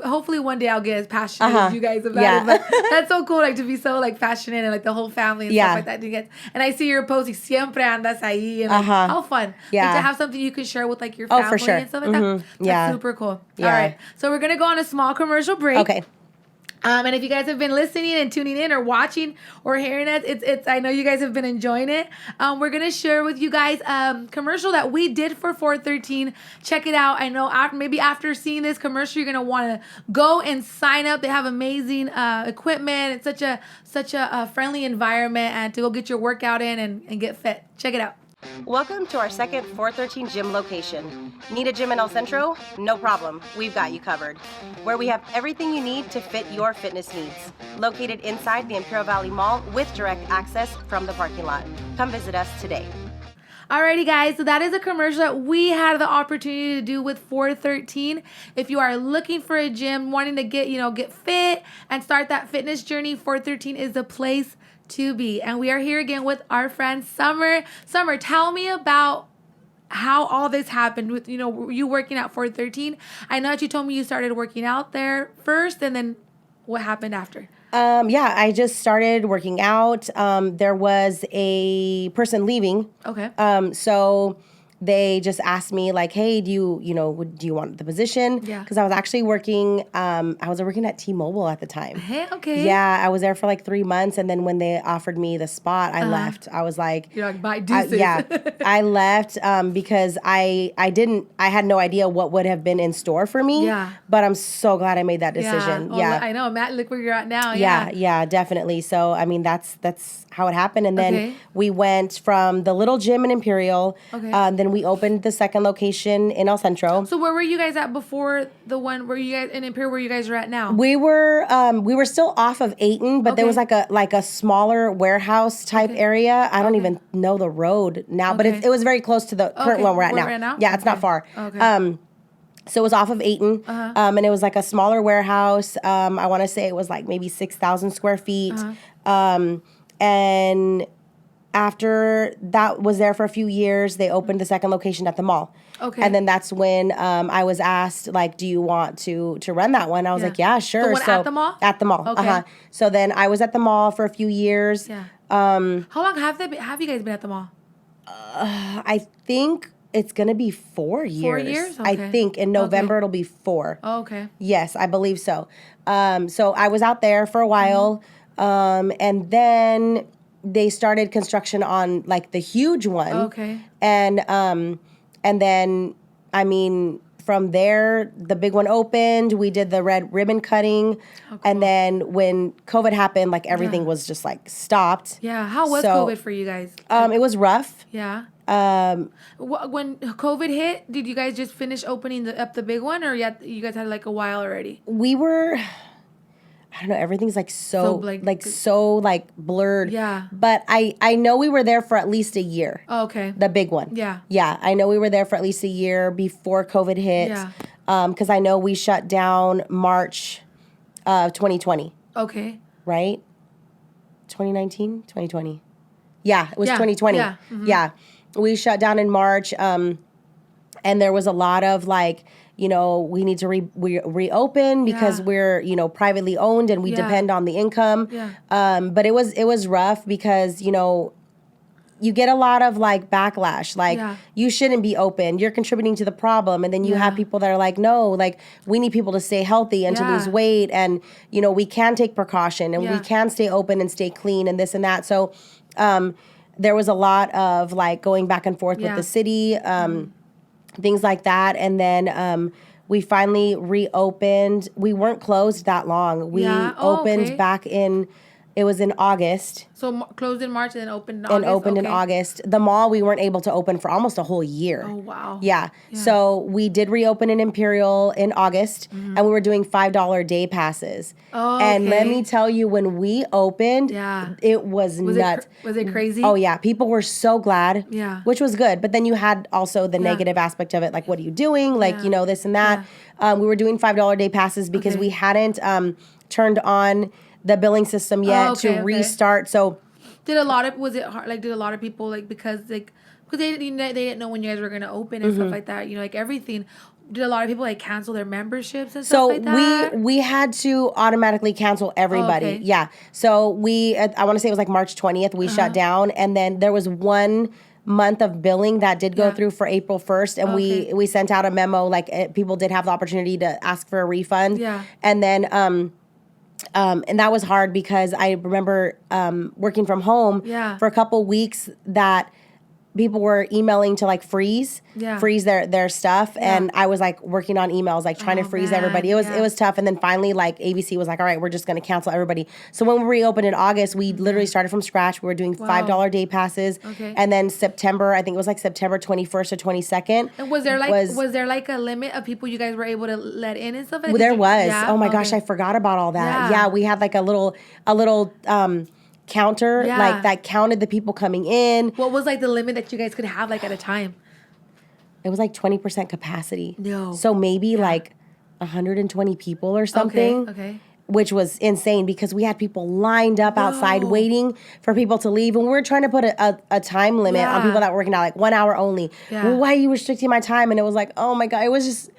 Speaker 1: hopefully one day I'll get as passionate as you guys about it. But that's so cool, like to be so like passionate and like the whole family and stuff like that. And I see your post, siempre andas ahí, and like, how fun.
Speaker 2: Yeah.
Speaker 1: Like, to have something you can share with like your family
Speaker 2: for sure.
Speaker 1: and stuff like that. That's super cool.
Speaker 2: Yeah.
Speaker 1: All right. So we're gonna go on a small commercial break.
Speaker 2: Okay.
Speaker 1: And if you guys have been listening and tuning in or watching or hearing us, it's I know you guys have been enjoying it. We're gonna share with you guys commercial that we did for 413. Check it out. I know maybe after seeing this commercial, you're gonna want to go and sign up. They have amazing equipment. It's such a friendly environment, and to go get your workout in and get fit. Check it out.
Speaker 2: Welcome to our second 413 gym location. Need a gym in El Centro? No problem. We've got you covered. Where we have everything you need to fit your fitness needs. Located inside the Imperial Valley Mall with direct access from the parking lot. Come visit us today.
Speaker 1: Alrighty guys, so that is a commercial that we had the opportunity to do with 413. If you are looking for a gym, wanting to get fit and start that fitness journey, 413 is the place to be. And we are here again with our friend Summer. Summer, tell me about how all this happened with you working at 413. I know that you told me you started working out there first, and then what happened after?
Speaker 2: I just started working out. There was a person leaving.
Speaker 1: Okay.
Speaker 2: So they just asked me like, hey, do you want the position?
Speaker 1: Yeah.
Speaker 2: Because I was actually working, I was working at T-Mobile at the time.
Speaker 1: Hey, okay.
Speaker 2: Yeah, I was there for like 3 months. And then when they offered me the spot, I left. I was like,
Speaker 1: you're like, bye, deuces.
Speaker 2: I left because I had no idea what would have been in store for me.
Speaker 1: Yeah.
Speaker 2: But I'm so glad I made that decision.
Speaker 1: Yeah. I know, Matt, look where you're at now.
Speaker 2: Yeah, definitely. So, I mean, that's how it happened. And then we went from the little gym in Imperial. Okay. Then we opened the second location in El Centro.
Speaker 1: So where were you guys at before the one where you guys in Imperial where you guys are at now?
Speaker 2: We were still off of Ayton, but there was like a smaller warehouse type area. I don't even know the road now, but it was very close to the current one we're at now. Yeah, it's not far. Okay. So it was off of Ayton, and it was like a smaller warehouse. I want to say it was like maybe 6,000 square feet. And after that was there for a few years, they opened the second location at the mall. Okay. And then that's when I was asked, like, do you want to run that one? I was like, yeah, sure.
Speaker 1: The one at the mall?
Speaker 2: At the mall.
Speaker 1: Okay.
Speaker 2: So then I was at the mall for a few years.
Speaker 1: Yeah. How long have you guys been at the mall?
Speaker 2: I think it's going to be 4 years.
Speaker 1: 4 years? Okay.
Speaker 2: I think in November it'll be 4.
Speaker 1: Oh, okay.
Speaker 2: Yes, I believe so. So I was out there for a while. And then they started construction on like the huge one.
Speaker 1: Okay.
Speaker 2: And then, I mean, from there, the big one opened. We did the red ribbon cutting. Oh, cool. And then when COVID happened, like everything was just like stopped.
Speaker 1: Yeah. How was COVID for you guys?
Speaker 2: It was rough.
Speaker 1: Yeah. When COVID hit, did you guys just finish opening up the big one, or you guys had like a while already?
Speaker 2: We were, I don't know, everything's like so blurred.
Speaker 1: Yeah.
Speaker 2: But I know we were there for at least a year.
Speaker 1: Oh, okay.
Speaker 2: The big one.
Speaker 1: Yeah.
Speaker 2: Yeah, I know we were there for at least a year before COVID hit.
Speaker 1: Yeah.
Speaker 2: Because I know we shut down March of 2020.
Speaker 1: Okay.
Speaker 2: Right? 2019? 2020. Yeah, it was 2020.
Speaker 1: Yeah. Mm-hmm.
Speaker 2: Yeah. We shut down in March, and there was a lot of like, you know, we need to reopen because we're, you know, privately owned and we depend on the income.
Speaker 1: Yeah.
Speaker 2: But it was rough because, you know, you get a lot of like backlash, like you shouldn't be open, you're contributing to the problem. And then you have people that are like, no, like we need people to stay healthy and to lose weight. And, you know, we can take precaution and we can stay open and stay clean and this and that. So, there was a lot of like going back and forth with the city, things like that. And then we finally reopened. We weren't closed that long. We opened back in, it was in August.
Speaker 1: So closed in March and then opened in August?
Speaker 2: And opened in August. The mall, we weren't able to open for almost a whole year.
Speaker 1: Oh, wow.
Speaker 2: Yeah. So we did reopen in Imperial in August, and we were doing $5 day passes.
Speaker 1: Oh,
Speaker 2: and let me tell you, when we opened, it was nuts.
Speaker 1: Was it crazy?
Speaker 2: Oh, yeah. People were so glad, which was good. But then you had also the negative aspect of it, like, what are you doing? Like, you know, this and that. We were doing $5 day passes because we hadn't turned on the billing system yet to restart. So
Speaker 1: did a lot of people like because they didn't know when you guys were going to open and stuff like that, you know, like everything. Did a lot of people like cancel their memberships and stuff like that?
Speaker 2: So we had to automatically cancel everybody.
Speaker 1: Okay.
Speaker 2: Yeah. So I want to say it was like March 20th we shut down, and then there was 1 month of billing that did go through for April 1st, and we sent out a memo, like people did have the opportunity to ask for a refund.
Speaker 1: Yeah.
Speaker 2: And then and that was hard because I remember working from home for a couple weeks that people were emailing to like freeze their stuff, and I was like working on emails, like trying to freeze everybody. It was tough, and then finally like ABC was like, all right, we're just going to cancel everybody. So when we reopened in August, we literally started from scratch. We were doing $5 day passes, and then September, I think it was like September 21st or 22nd.
Speaker 1: And was there like a limit of people you guys were able to let in and stuff?
Speaker 2: Well, there was. Oh my gosh, I forgot about all that. Yeah, we had like a little counter like that counted the people coming in.
Speaker 1: What was like the limit that you guys could have like at a time?
Speaker 2: It was like 20% capacity.
Speaker 1: No.
Speaker 2: So maybe like 120 people or something.
Speaker 1: Okay.
Speaker 2: Which was insane because we had people lined up outside waiting for people to leave. And we were trying to put a time limit on people that were working out, like 1 hour only. Yeah. Well, why are you restricting my time? And it was like, oh my God, it was just,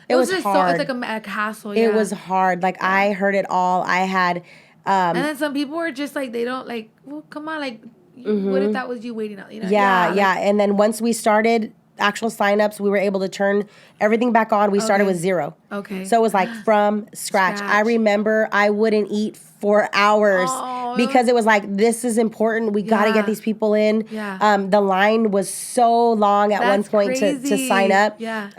Speaker 2: it was hard.
Speaker 1: So, it's like a hassle.
Speaker 2: It was hard. Like I heard it all. I had...
Speaker 1: and then some people were just like, they don't like, well, come on, like, what if that was you waiting out? You know?
Speaker 2: Yeah. And then once we started actual signups, we were able to turn everything back on. We started with 0.
Speaker 1: Okay.
Speaker 2: So it was like from scratch. I remember I wouldn't eat for hours because it was like, this is important. We got to get these people in.
Speaker 1: Yeah.
Speaker 2: The line was so long at one point to sign up.
Speaker 1: Yeah.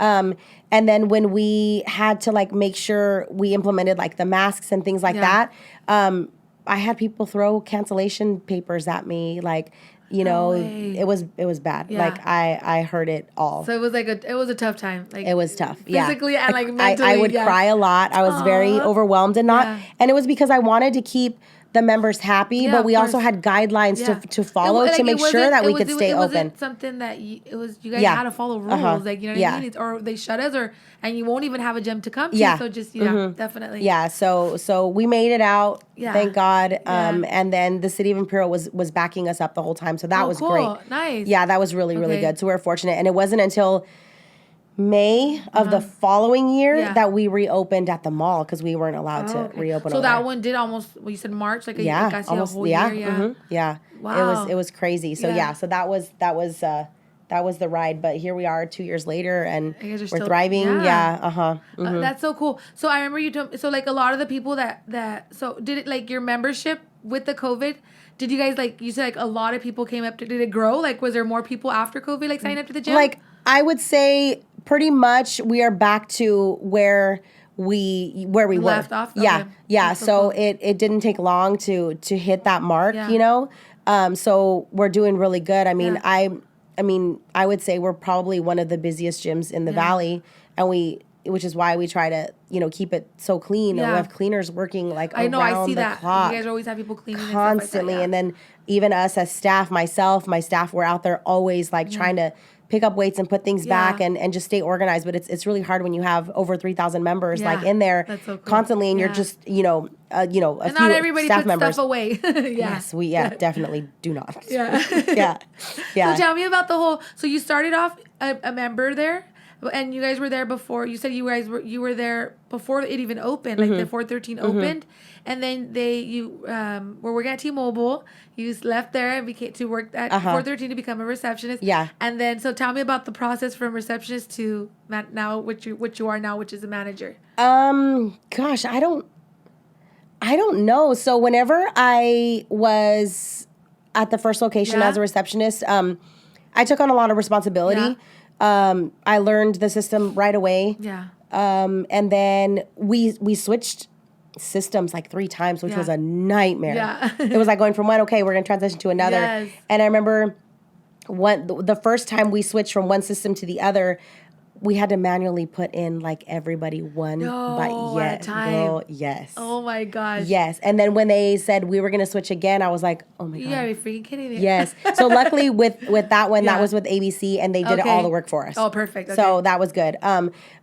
Speaker 2: And then when we had to like make sure we implemented like the masks and things like that, I had people throw cancellation papers at me, like, you know, it was bad. Yeah. Like I heard it all.
Speaker 1: So it was a tough time. Like
Speaker 2: it was tough.
Speaker 1: Physically and like mentally.
Speaker 2: I would cry a lot. I was very overwhelmed and and it was because I wanted to keep the members happy, but we also had guidelines to follow to make sure that we could stay open.
Speaker 1: It wasn't something that you guys had to follow rules, like, you know what I mean? Or they shut us, and you won't even have a gym to come to. So just definitely.
Speaker 2: Yeah. So we made it out. Yeah. Thank God. And then the city of Imperial was backing us up the whole time, so that was great.
Speaker 1: Nice.
Speaker 2: Yeah, that was really good. So we were fortunate, and it wasn't until May of the following year that we reopened at the mall because we weren't allowed to reopen.
Speaker 1: So that one did almost. Well, you said March, like almost a whole year.
Speaker 2: Yeah.
Speaker 1: Wow.
Speaker 2: It was crazy. So so that was the ride. But here we are 2 years later, and we're still thriving. Yeah.
Speaker 1: That's so cool. So I remember you told. So like a lot of the people that so did it, like your membership with the COVID. Did you guys, like you said, like a lot of people came up to? Did it grow? Like was there more people after COVID like signing up to the gym?
Speaker 2: Like I would say pretty much we are back to where we
Speaker 1: left
Speaker 2: were.
Speaker 1: off.
Speaker 2: Yeah.
Speaker 1: Okay.
Speaker 2: Yeah.
Speaker 1: That's
Speaker 2: So
Speaker 1: cool.
Speaker 2: it didn't take long to hit that mark, you know? So we're doing really good. I mean, I mean, I would say we're probably one of the busiest gyms in the Valley, and which is why we try to, keep it so clean. And we have cleaners working like around the clock.
Speaker 1: You guys always have people cleaning
Speaker 2: constantly.
Speaker 1: And,
Speaker 2: and then even us as staff, my staff, we're out there always like trying to pick up weights and put things back and just stay organized. But it's really hard when you have over 3,000 members like in there constantly, and you're just a few
Speaker 1: not everybody
Speaker 2: staff
Speaker 1: puts
Speaker 2: members
Speaker 1: stuff away.
Speaker 2: Yes, we definitely do not.
Speaker 1: Yeah.
Speaker 2: Yeah.
Speaker 1: So tell me about the whole. So you started off a member there. And you guys were there before. You said you were there before it even opened, like the 413 opened, and then you were working at T-Mobile. You left there and became to work at 413 to become a receptionist.
Speaker 2: Yeah.
Speaker 1: And then so tell me about the process from receptionist to now what you are now, which is a manager.
Speaker 2: Gosh, I don't know. So whenever I was at the first location as a receptionist, I took on a lot of responsibility.
Speaker 1: Yeah.
Speaker 2: I learned the system right away.
Speaker 1: Yeah.
Speaker 2: And then we switched systems like 3 times, which was a nightmare.
Speaker 1: Yeah.
Speaker 2: It was like going from one, okay, we're going to transition to another.
Speaker 1: Yes.
Speaker 2: And I remember the first time we switched from one system to the other, we had to manually put in like everybody one
Speaker 1: at a time.
Speaker 2: Girl, yes.
Speaker 1: Oh my gosh.
Speaker 2: Yes. And then when they said we were going to switch again, I was like, oh my God.
Speaker 1: You gotta be freaking kidding me.
Speaker 2: Yes. So luckily with that one, that was with ABC, and they did all the work for us.
Speaker 1: Oh, perfect. Okay.
Speaker 2: So that was good.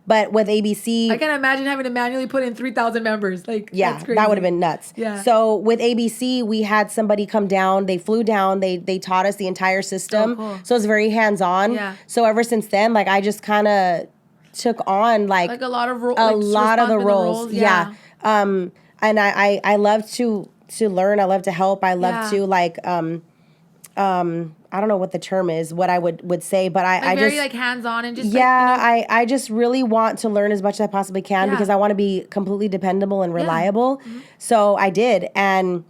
Speaker 2: But with ABC,
Speaker 1: I can't imagine having to manually put in 3,000 members. Like, that's crazy.
Speaker 2: That would have been nuts.
Speaker 1: Yeah.
Speaker 2: So with ABC, we had somebody come down. They flew down. They taught us the entire system.
Speaker 1: Oh, cool.
Speaker 2: So it's very hands-on.
Speaker 1: Yeah.
Speaker 2: So ever since then, like I just kind of took on like
Speaker 1: a lot of roles.
Speaker 2: A lot of the roles. Yeah. And I love to learn. I love to help. I love to like I don't know what the term is, what I would say, but I
Speaker 1: very
Speaker 2: just
Speaker 1: like hands-on and just
Speaker 2: I just really want to learn as much as I possibly can because I want to be completely dependable and reliable.
Speaker 1: Mm-hmm.
Speaker 2: So I did, and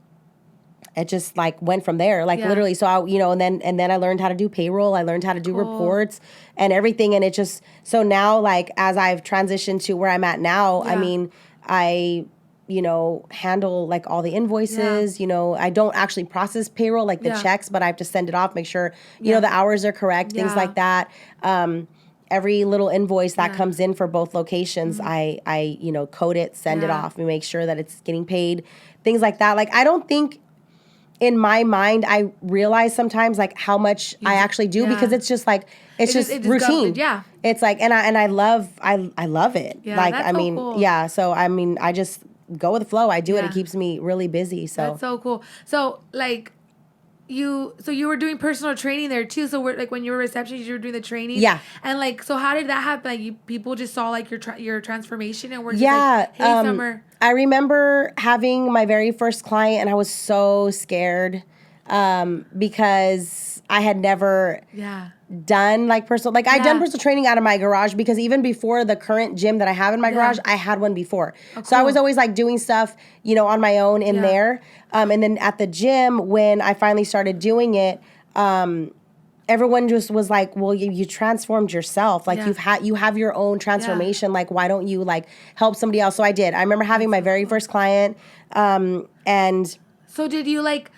Speaker 2: it just like went from there, like literally. So I, and then I learned how to do payroll. I learned how to do reports and everything, and it just so now like as I've transitioned to where I'm at now, I mean I handle like all the invoices, I don't actually process payroll, like the checks, but I have to send it off, make sure, the hours are correct, things like that. Every little invoice that comes in for both locations, I code it, send it off, and make sure that it's getting paid, things like that. Like, I don't think in my mind, I realize sometimes like how much I actually do because it's just like, it's just routine. It's like, and I love it.
Speaker 1: Yeah,
Speaker 2: like,
Speaker 1: that's
Speaker 2: I mean,
Speaker 1: so cool.
Speaker 2: yeah. So, I mean, I just go with the flow. I do it. It keeps me really busy. So
Speaker 1: that's so cool. So like you were doing personal training there too. So we're like when you were receptionist, you were doing the training. Yeah. And like, so how did that happen? Like people just saw like your transformation and were just like, hey, Summer.
Speaker 2: I remember having my very first client and I was so scared because I had never done like personal, like I'd done personal training out of my garage because even before the current gym that I have in my garage, I had one before. Oh, cool. So I was always like doing stuff, on my own in there. And then at the gym, when I finally started doing it, everyone just was like, well, you transformed yourself. Like you have your own transformation. Like, why don't you like help somebody else? So I did. I remember having my very first client. And
Speaker 1: so did you like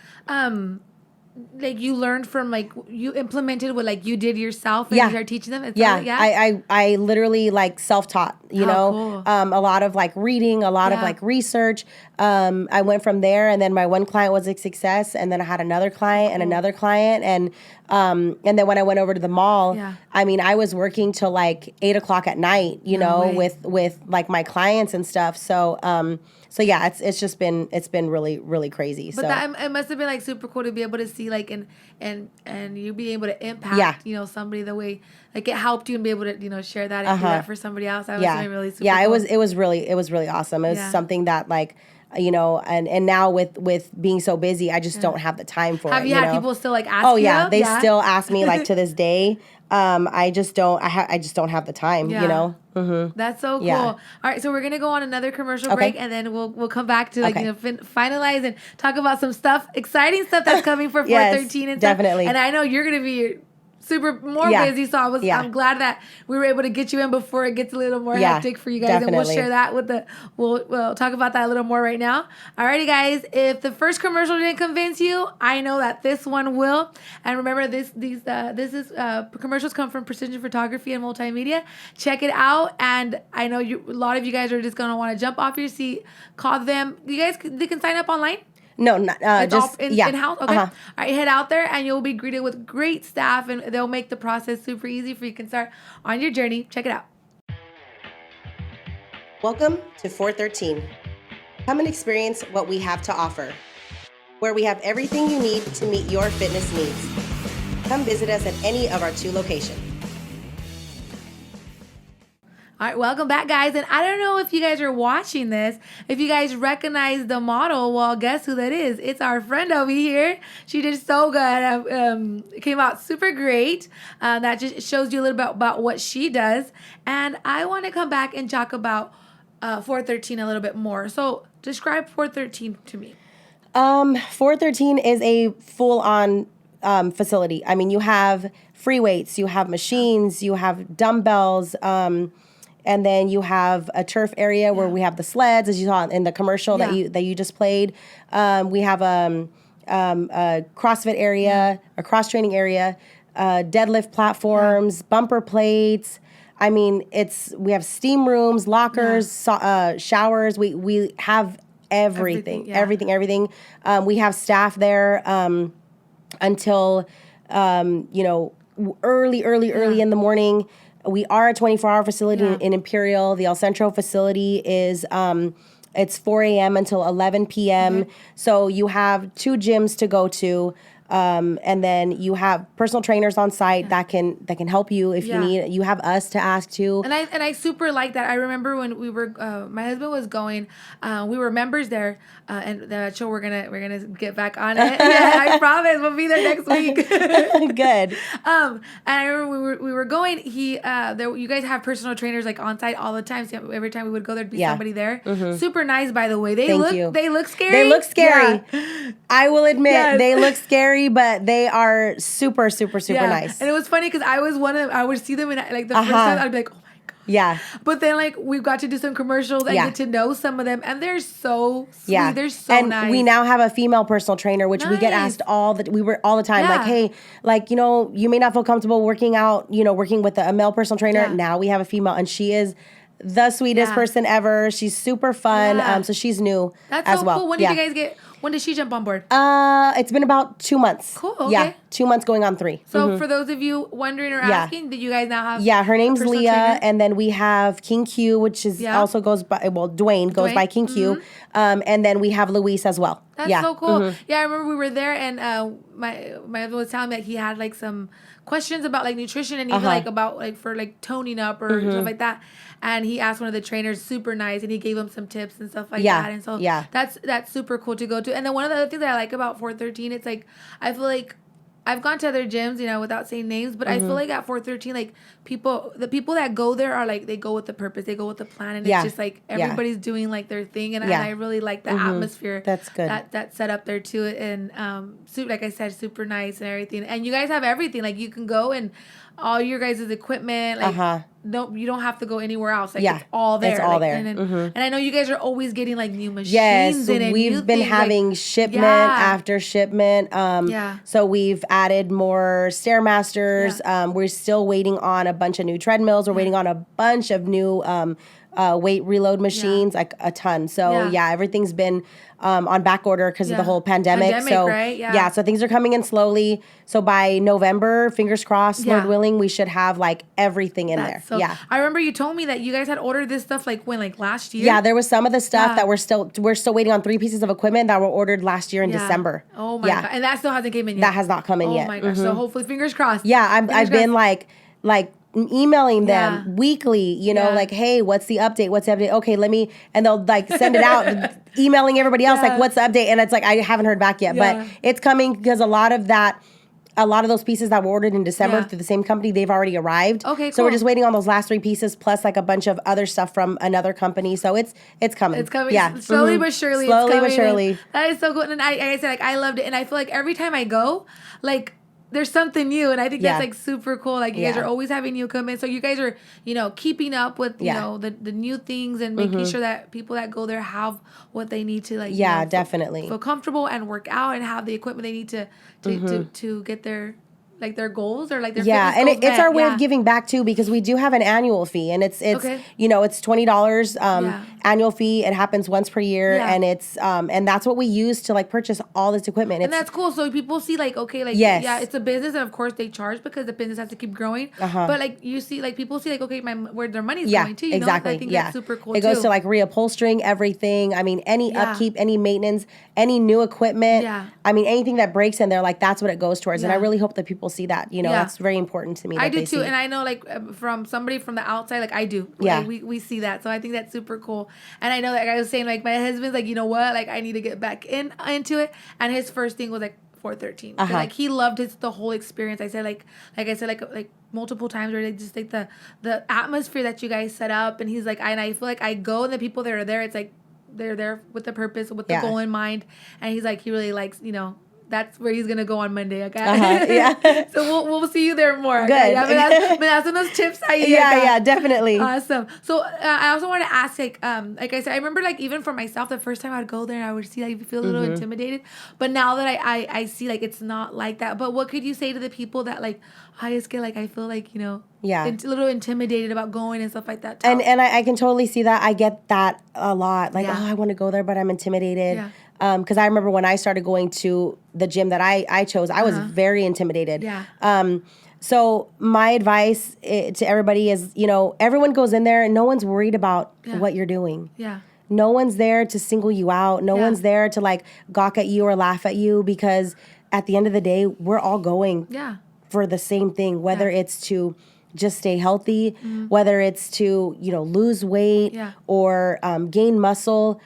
Speaker 1: you learned from like you implemented what like you did yourself and you started teaching them?
Speaker 2: I literally like self-taught,
Speaker 1: Cool.
Speaker 2: A lot of like reading, a lot of like research. I went from there, and then my one client was a success, and then I had another client and another client, and then when I went over to the mall, I mean, I was working till like 8:00 at night, with like my clients and stuff. So yeah, it's just been really, really crazy.
Speaker 1: But that it must have been like super cool to be able to see like and you being able to impact somebody the way like it helped you and be able to share that and do that for somebody else. That was really super cool.
Speaker 2: it was really awesome. It was something that like and now with being so busy, I just don't have the time for it.
Speaker 1: Have you had people still like ask you?
Speaker 2: Oh yeah, they still ask me like to this day. I just don't have the time, Mm-hmm.
Speaker 1: That's so cool. All right, so we're gonna go on another commercial break, and then we'll come back to like finalize and talk about some stuff, exciting stuff that's coming for 413 and stuff.
Speaker 2: Definitely.
Speaker 1: And I know you're gonna be more busy. So I'm glad that we were able to get you in before it gets a little more hectic for you guys.
Speaker 2: Definitely.
Speaker 1: And we'll share that with we'll talk about that a little more right now. Alrighty, guys. If the first commercial didn't convince you, I know that this one will. And remember, commercials come from Precision Photography and Multimedia. Check it out. And I know a lot of you guys are just gonna want to jump off your seat. Call them. They can sign up online.
Speaker 2: No, not just
Speaker 1: in-house. Okay. All right, head out there and you'll be greeted with great staff, and they'll make the process super easy for you can start on your journey. Check it out.
Speaker 2: Welcome to 413. Come and experience what we have to offer, where we have everything you need to meet your fitness needs. Come visit us at any of our 2 locations.
Speaker 1: All right, welcome back, guys. And I don't know if you guys are watching this, if you guys recognize the model. Well, guess who that is? It's our friend over here. She did so good. It came out super great. That just shows you a little bit about what she does. And I want to come back and talk about 413 a little bit more. So describe 413 to me.
Speaker 2: 413 is a full-on facility. I mean, you have free weights, you have machines, you have dumbbells, and then you have a turf area where we have the sleds, as you saw in the commercial that you just played. We have a CrossFit area, a cross training area, deadlift platforms, bumper plates. I mean, we have steam rooms, lockers, showers. We have everything. We have staff there until early in the morning. We are a 24-hour facility in Imperial. The El Centro facility is it's 4 a.m. until 11 p.m. So you have 2 gyms to go to. And then you have personal trainers on site that can help you if you need. You have us to ask to.
Speaker 1: And I super like that. I remember when we were my husband was going. We were members there, and that show we're gonna get back on it. Yeah, I promise we'll be there next week.
Speaker 2: Good.
Speaker 1: And I remember we were going. You guys have personal trainers like on site all the time. So every time we would go, there'd be somebody there. Super nice, by the way. They look scary.
Speaker 2: They look scary. Yeah. I will admit they look scary. But they are super, super, super nice.
Speaker 1: And it was funny because I was one of them. I would see them in like the first time. I'd be like, oh my God.
Speaker 2: Yeah.
Speaker 1: But then like we got to do some commercials and get to know some of them. And they're so sweet. Yeah. They're so nice.
Speaker 2: And we now have a female personal trainer, which we get asked all the time. Yeah. Like, hey, like, you may not feel comfortable working out, working with a male personal trainer. Yeah. Now we have a female, and she is the sweetest person ever. She's super fun. Yeah. So she's new as well.
Speaker 1: Cool. When did she jump on board?
Speaker 2: It's been about 2 months.
Speaker 1: Cool. Okay.
Speaker 2: Yeah, 2 months going on 3.
Speaker 1: So for those of you wondering or asking, did you guys now have?
Speaker 2: Yeah, her name's Leah, trainer? And then we have King Q, which is also goes by Dwayne goes by King Q, and then we have Luis as well.
Speaker 1: That's so cool. Yeah, I remember we were there, and my husband was telling me like he had like some questions about like nutrition and even like about like for like toning up or stuff like that. And he asked one of the trainers, super nice, and he gave him some tips and stuff like that. And so that's super cool to go to. And then one of the other things that I like about 413, it's like I feel like I've gone to other gyms, without saying names, but I feel like at 413, like the people that go there are like they go with the purpose, they go with the plan, and it's just like everybody's doing like their thing, and I really like the atmosphere.
Speaker 2: That's good.
Speaker 1: That's set up there too, and like I said, super nice and everything. And you guys have everything, like you can go and all your guys' equipment, like you don't have to go anywhere else. Like it's all there.
Speaker 2: It's all there.
Speaker 1: And I know you guys are always getting like new machines.
Speaker 2: Yes, we've been having shipment after shipment. So we've added more Stairmasters. We're still waiting on a bunch of new treadmills. We're waiting on a bunch of new weight reload machines, like a ton. So everything's been on back order because of the whole pandemic. So
Speaker 1: right?
Speaker 2: So things are coming in slowly. So by November, fingers crossed, Lord willing, we should have like everything in there.
Speaker 1: So, I remember you told me that you guys had ordered this stuff like last year.
Speaker 2: Yeah, there was some of the stuff that we're still waiting on 3 pieces of equipment that were ordered last year in December.
Speaker 1: Oh my God. And that still hasn't came in yet.
Speaker 2: That has not come in yet.
Speaker 1: Oh my gosh. So hopefully fingers crossed.
Speaker 2: Yeah, I've been like emailing them weekly, like, hey, what's the update? Okay, and they'll like send it out, emailing everybody else, like, what's the update? And it's like, I haven't heard back yet, but it's coming because a lot of those pieces that were ordered in December through the same company, they've already arrived.
Speaker 1: Okay, cool.
Speaker 2: So we're just waiting on those last 3 pieces plus like a bunch of other stuff from another company. So it's coming.
Speaker 1: It's coming.
Speaker 2: Yeah.
Speaker 1: Slowly but surely.
Speaker 2: Slowly but surely.
Speaker 1: That is so cool. And I said, like, I loved it. And I feel like every time I go, like, there's something new, and I think that's like super cool. Like you guys
Speaker 2: Yeah.
Speaker 1: are always having new equipment, so you guys are, keeping up with the new things and making sure that people that go there have what they need to like
Speaker 2: definitely
Speaker 1: feel comfortable and work out and have the equipment they need to get their like their goals or like their fitness
Speaker 2: and
Speaker 1: goals
Speaker 2: it's our way
Speaker 1: met.
Speaker 2: of giving back too, because we do have an annual fee, and it's
Speaker 1: Okay.
Speaker 2: it's $20 annual fee. It happens once per year, and it's and that's what we use to like purchase all this equipment.
Speaker 1: And that's cool. So people see like, okay, like
Speaker 2: Yes.
Speaker 1: it's a business, and of course they charge because the business has to keep growing. But like you see, like people see like, okay, where their money's going to,
Speaker 2: exactly.
Speaker 1: I think that's super cool.
Speaker 2: It goes to like reupholstering everything. I mean, any upkeep, any maintenance, any new equipment.
Speaker 1: Yeah.
Speaker 2: I mean, anything that breaks in there, like that's what it goes towards. And I really hope that people see that. That's very important to me.
Speaker 1: I do too, and I know like from somebody from the outside, like I do.
Speaker 2: Yeah,
Speaker 1: like, we see that, so I think that's super cool. And I know, like I was saying, like my husband's like, you know what, like I need to get back into it. And his first thing was like 413. Like he loved the whole experience. I said like I said like multiple times, where like just like the atmosphere that you guys set up. And he's like, and I feel like I go, and the people that are there, it's like they're there with the purpose, with the goal in mind. And he's like, he really likes, that's where he's gonna go on Monday, okay? So we'll see you there more. Okay?
Speaker 2: Good.
Speaker 1: Me das unos tips ahí.
Speaker 2: Yeah, definitely.
Speaker 1: Awesome. So I also want to ask, like I said, I remember like even for myself, the first time I'd go there, and I would see like feel a little intimidated. But now that I see like it's not like that. But what could you say to the people that like, I just get like I feel like a little intimidated about going and stuff like that.
Speaker 2: And I can totally see that. I get that a lot. Like, I want to go there, but I'm intimidated.
Speaker 1: Yeah.
Speaker 2: Because I remember when I started going to the gym that I chose, I was very intimidated.
Speaker 1: Yeah.
Speaker 2: So my advice to everybody is, everyone goes in there and no one's worried about what you're doing.
Speaker 1: Yeah.
Speaker 2: No one's there to single you out. No one's there to like gawk at you or laugh at you, because at the end of the day, we're all going for the same thing, whether it's to just stay healthy, whether it's to, lose weight or gain muscle.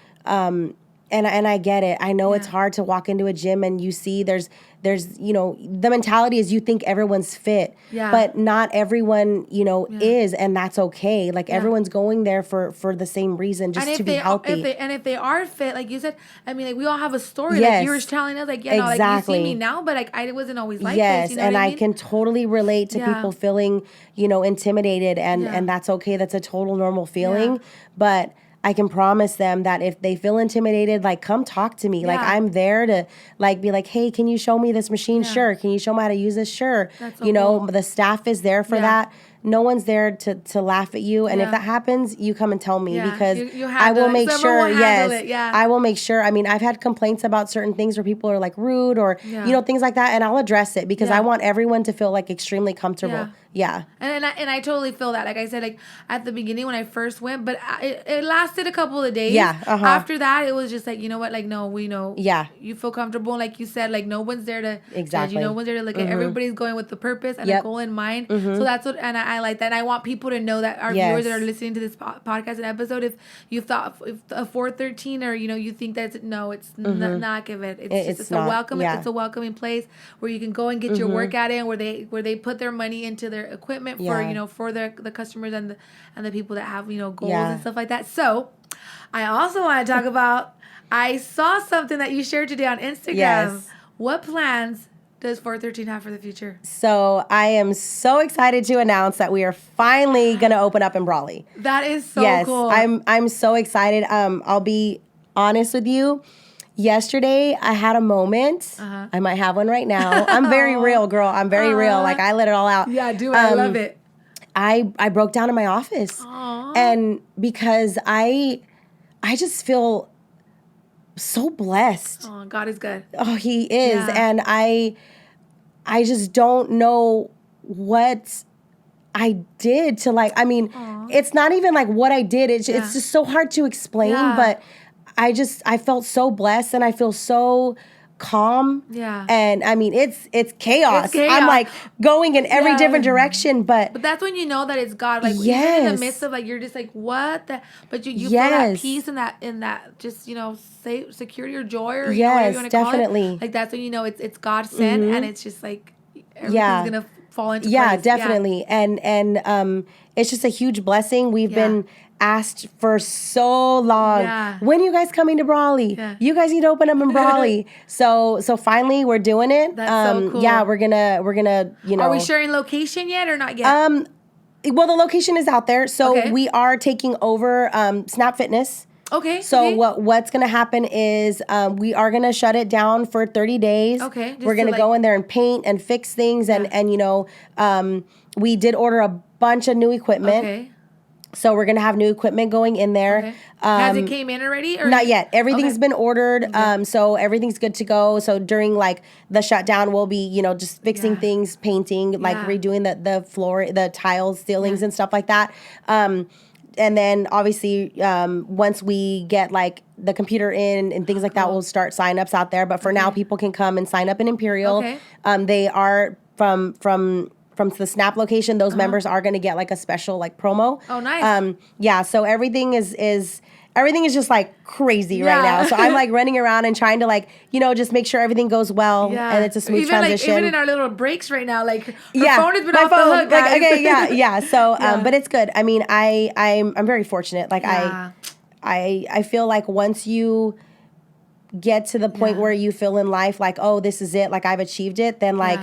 Speaker 2: And I get it. I know it's hard to walk into a gym and you see there's the mentality is you think everyone's fit, but not everyone is, and that's okay. Like everyone's going there for the same reason, just to be healthy.
Speaker 1: If they are fit, like you said, I mean, like we all have a story.
Speaker 2: Yes.
Speaker 1: Like you were telling us, like like you see me now, but like I wasn't always like
Speaker 2: yes,
Speaker 1: this. You know
Speaker 2: and
Speaker 1: what I
Speaker 2: I
Speaker 1: mean?
Speaker 2: can totally relate to people feeling intimidated, and that's okay. That's a total normal feeling, but I can promise them that if they feel intimidated, like, come talk to me. Like, I'm there to, like, be like, hey, can you show me this machine? Sure. Can you show me how to use this? Sure.
Speaker 1: That's so cool.
Speaker 2: The staff is there for that. No one's there to laugh at you. And if that happens, you come and tell me, because I will make sure, I will make sure. I mean, I've had complaints about certain things where people are like rude or, things like that. And I'll address it, because I want everyone to feel like extremely comfortable. Yeah.
Speaker 1: And I totally feel that. Like I said, like at the beginning when I first went, but it lasted a couple of days.
Speaker 2: Yeah.
Speaker 1: After that, it was just like, you know what? Like, no, we know.
Speaker 2: Yeah.
Speaker 1: You feel comfortable. Like you said, like no one's there to
Speaker 2: exactly.
Speaker 1: judge you. No one's there to look at. Everybody's going with the purpose and a goal in mind. So that's what, and I like that. And I want people to know that our viewers that are listening to this podcast and episode, if you thought if a 413 or, you think that's, no, it's not give it. It's a welcome. It's a welcoming place where you can go and get your workout in, where they put their money into their equipment for, for the customers and the people that have, goals and stuff like that. So I also want to talk about, I saw something that you shared today on Instagram.
Speaker 2: Yes.
Speaker 1: What plans does 413 have for the future?
Speaker 2: So I am so excited to announce that we are finally going to open up in Brawley.
Speaker 1: That is so cool.
Speaker 2: I'm so excited. I'll be honest with you. Yesterday, I had a moment. I might have one right now. I'm very real, girl. I'm very real. Like, I let it all out.
Speaker 1: Yeah, I do. I love it.
Speaker 2: I broke down in my office. And because I just feel so blessed.
Speaker 1: Oh, God is good.
Speaker 2: Oh, He is.
Speaker 1: Yeah.
Speaker 2: And I just don't know what I did to, like, I mean, it's not even like what I did. It's just so hard to explain, but I felt so blessed, and I feel so calm.
Speaker 1: Yeah.
Speaker 2: And I mean, it's chaos. I'm like going in every different direction, but
Speaker 1: that's when you know that it's God. Like even in the midst of, like, you're just like, what the, but you feel that peace and that just, say security or joy or whatever you want to
Speaker 2: definitely
Speaker 1: call it. Like that's when you know it's God sent, and it's just like everything's gonna fall into place.
Speaker 2: Definitely. And it's just a huge blessing. We've been asked for so long.
Speaker 1: Yeah.
Speaker 2: When are you guys coming to Brawley?
Speaker 1: Yeah.
Speaker 2: You guys need to open up in Brawley. so finally we're doing it.
Speaker 1: That's so cool.
Speaker 2: Yeah, we're gonna
Speaker 1: Are we sharing location yet or not yet?
Speaker 2: Well, the location is out there. So
Speaker 1: Okay.
Speaker 2: we are taking over Snap Fitness.
Speaker 1: Okay.
Speaker 2: So what's going to happen is we are going to shut it down for 30 days.
Speaker 1: Okay.
Speaker 2: We're going to go in there and paint and fix things. And we did order a bunch of new equipment.
Speaker 1: Okay.
Speaker 2: So we're going to have new equipment going in there.
Speaker 1: Okay. Has it came in already? Or?
Speaker 2: Not yet. Everything's
Speaker 1: Okay.
Speaker 2: been ordered. So everything's good to go. So during like the shutdown, we'll be, just fixing things, painting, like redoing the floor, the tiles, ceilings and stuff like that. And then obviously, once we get like the computer in and things like that, we'll start signups out there. But for now, people can come and sign up in Imperial.
Speaker 1: Okay.
Speaker 2: They are from the Snap location. Those members are going to get like a special like promo.
Speaker 1: Oh, nice.
Speaker 2: Yeah. So everything is just like crazy right now. So I'm like running around and trying to like, just make sure everything goes well and it's a smooth transition.
Speaker 1: Even in our little breaks right now, like her
Speaker 2: yeah,
Speaker 1: phone has been
Speaker 2: my
Speaker 1: off the
Speaker 2: phone,
Speaker 1: hook, guys.
Speaker 2: like, okay, yeah. So, but it's good. I mean, I'm very fortunate. Like I feel like once you get to the point where you feel in life like, oh, this is it, like I've achieved it, then like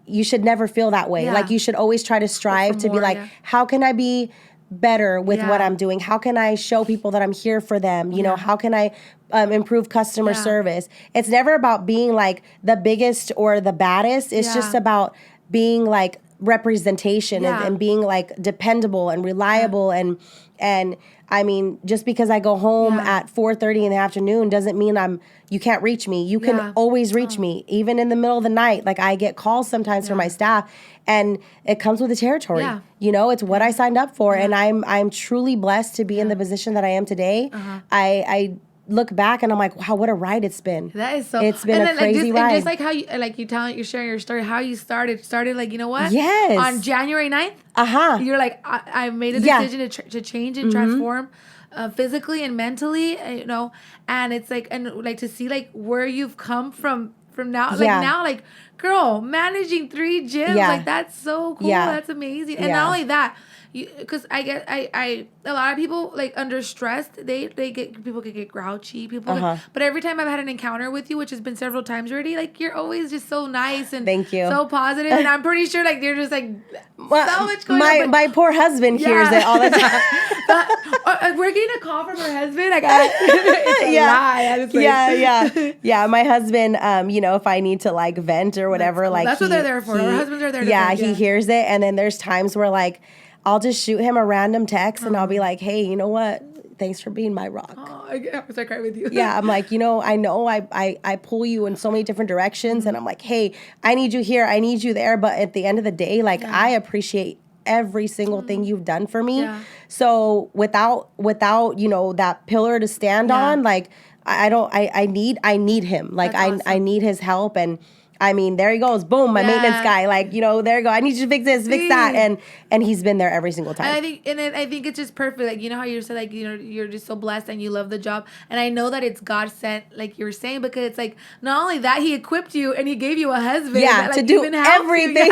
Speaker 2: you should never feel that way. Like you should always try to strive to be like, how can I be better with what I'm doing? How can I show people that I'm here for them? You know, how can I improve customer service? It's never about being like the biggest or the baddest. It's just about being like representation and being like dependable and reliable and I mean, just because I go home at 4:30 in the afternoon doesn't mean you can't reach me. You can always reach me, even in the middle of the night. Like I get calls sometimes from my staff, and it comes with the territory.
Speaker 1: Yeah.
Speaker 2: It's what I signed up for, and I'm truly blessed to be in the position that I am today. I look back and I'm like, wow, what a ride it's been.
Speaker 1: That is so.
Speaker 2: It's been a crazy ride.
Speaker 1: And just like how you're sharing your story, how you started like, you know what?
Speaker 2: Yes.
Speaker 1: On January 9th, you're like, I made a decision to change and transform physically and mentally, and it's like, and like to see like where you've come from now, like now, like, girl, managing 3 gyms, like that's so cool. That's amazing. And not only that, because I get I a lot of people like under stress people can get grouchy, but every time I've had an encounter with you, which has been several times already, like you're always just so nice and
Speaker 2: thank you,
Speaker 1: so positive, and I'm pretty sure like you're just like so much going on.
Speaker 2: My poor husband hears it all the time.
Speaker 1: We're getting a call from her husband. I got it's lie,
Speaker 2: yeah. My husband, if I need to like vent or whatever, like
Speaker 1: that's what they're there for. Our husbands are there.
Speaker 2: He hears it, and then there's times where like I'll just shoot him a random text and I'll be like, hey, you know what? Thanks for being my rock.
Speaker 1: Oh, I start crying with you.
Speaker 2: Yeah, I'm like, I know I pull you in so many different directions, and I'm like, hey, I need you here, I need you there, but at the end of the day, like I appreciate every single thing you've done for me. Yeah. So without that pillar to stand on, like I need him. Like awesome. I need his help. And I mean, there he goes. Boom, my maintenance guy. Like, there you go. I need you to fix this, fix that. And he's been there every single time.
Speaker 1: And I think it's just perfect. Like, how you said, like, you're just so blessed and you love the job. And I know that it's God sent, like you were saying, because it's like, not only that, he equipped you and he gave you a husband.
Speaker 2: Yeah,
Speaker 1: that,
Speaker 2: to do everything.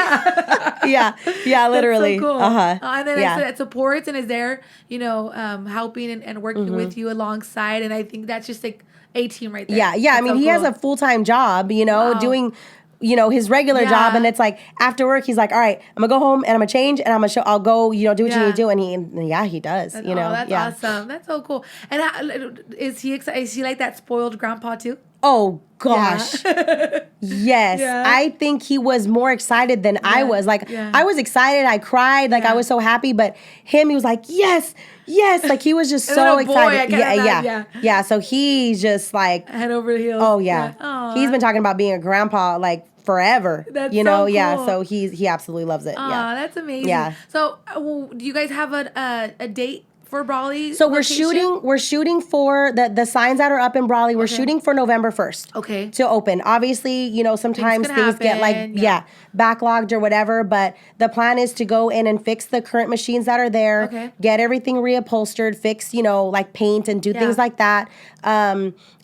Speaker 2: Yeah, literally.
Speaker 1: That's so cool. And then
Speaker 2: that
Speaker 1: supports and is there, helping and working with you alongside. And I think that's just like a team right there.
Speaker 2: Yeah. That's I mean, he has a full-time job, doing his regular job, and it's like after work he's like, all right, I'm gonna go home and I'm gonna change and I'm gonna I'll go, do what you need to do, and he does.
Speaker 1: That's awesome. That's so cool. And is he excited? Is he like that spoiled grandpa too?
Speaker 2: Oh gosh. Yes. Yeah. I think he was more excited than I was. Like I was excited, I cried, like I was so happy, but he was like, yes, like he was just so excited. Yeah. So he's just like
Speaker 1: head over heels.
Speaker 2: Oh yeah. He's been talking about being a grandpa like forever.
Speaker 1: That's so cool.
Speaker 2: Yeah. So he absolutely loves it.
Speaker 1: That's amazing. Yeah. So do you guys have a date for Brawley?
Speaker 2: So we're shooting for the signs that are up in Brawley. We're shooting for November 1st. To open. Obviously, sometimes things get like backlogged or whatever, but the plan is to go in and fix the current machines that are there, get everything reupholstered, fix, like paint and do things like that.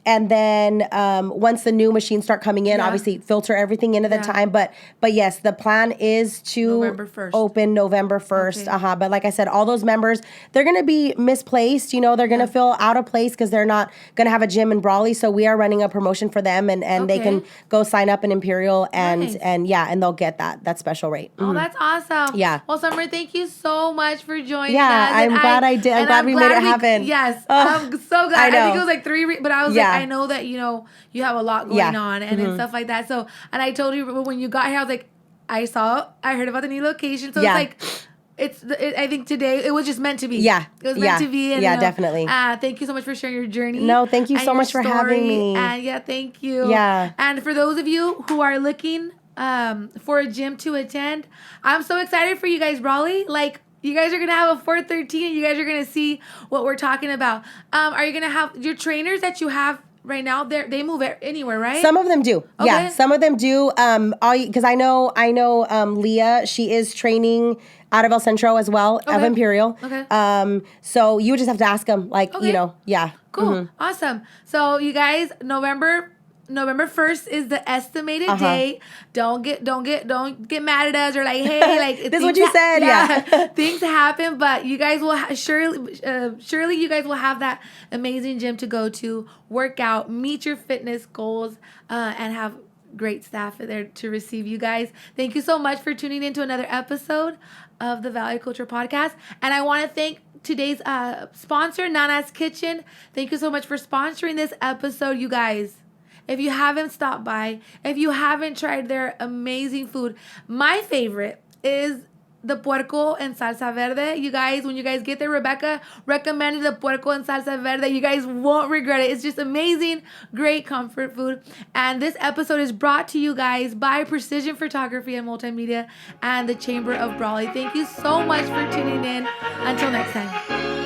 Speaker 2: And then once the new machines start coming in, obviously filter everything into the time. But yes, the plan is to open November 1st. Okay. But like I said, all those members, they're going to be misplaced. You know, they're going to feel out of place because they're not going to have a gym in Brawley. So we are running a promotion for them, and they can go sign up in Imperial and they'll get that special rate.
Speaker 1: Oh, that's awesome.
Speaker 2: Yeah.
Speaker 1: Well, Summer, thank you so much for joining us.
Speaker 2: Yeah, I'm glad I did. I'm glad we made it happen.
Speaker 1: Yes, I'm so glad. I think it was like 3, but I was like, I know that, you know, you have a lot going on and stuff like that. So, and I told you when you got here, I was like, I heard about the new location. So it's like, I think today it was just meant to be. Yeah. It was meant to be. And,
Speaker 2: definitely.
Speaker 1: Thank you so much for sharing your journey.
Speaker 2: No, thank you so much for having me.
Speaker 1: And thank you.
Speaker 2: Yeah.
Speaker 1: And for those of you who are looking for a gym to attend, I'm so excited for you guys, Brawley. Like, you guys are going to have a 413 and you guys are going to see what we're talking about. Are you going to have your trainers that you have right now? They move anywhere, right?
Speaker 2: Some of them do. Okay. Yeah, some of them do. Because I know Leah, she is training out of El Centro as well, of Imperial. Okay. So you would just have to ask them, like, you know,
Speaker 1: Cool. Awesome. So you guys, November 1st is the estimated date. Don't get mad at us or like, hey, like
Speaker 2: this is what you said. Yeah.
Speaker 1: Things happen, but you guys will surely you guys will have that amazing gym to go to, work out, meet your fitness goals, and have great staff there to receive you guys. Thank you so much for tuning in to another episode of the Valley Culture Podcast, and I want to thank today's sponsor, Nana's Kitchen. Thank you so much for sponsoring this episode, you guys. If you haven't stopped by, if you haven't tried their amazing food, my favorite is the puerco and salsa verde. You guys, when you guys get there, Rebecca recommended the puerco and salsa verde. You guys won't regret it. It's just amazing, great comfort food. And this episode is brought to you guys by Precision Photography and Multimedia and the Chamber of Brawley. Thank you so much for tuning in. Until next time.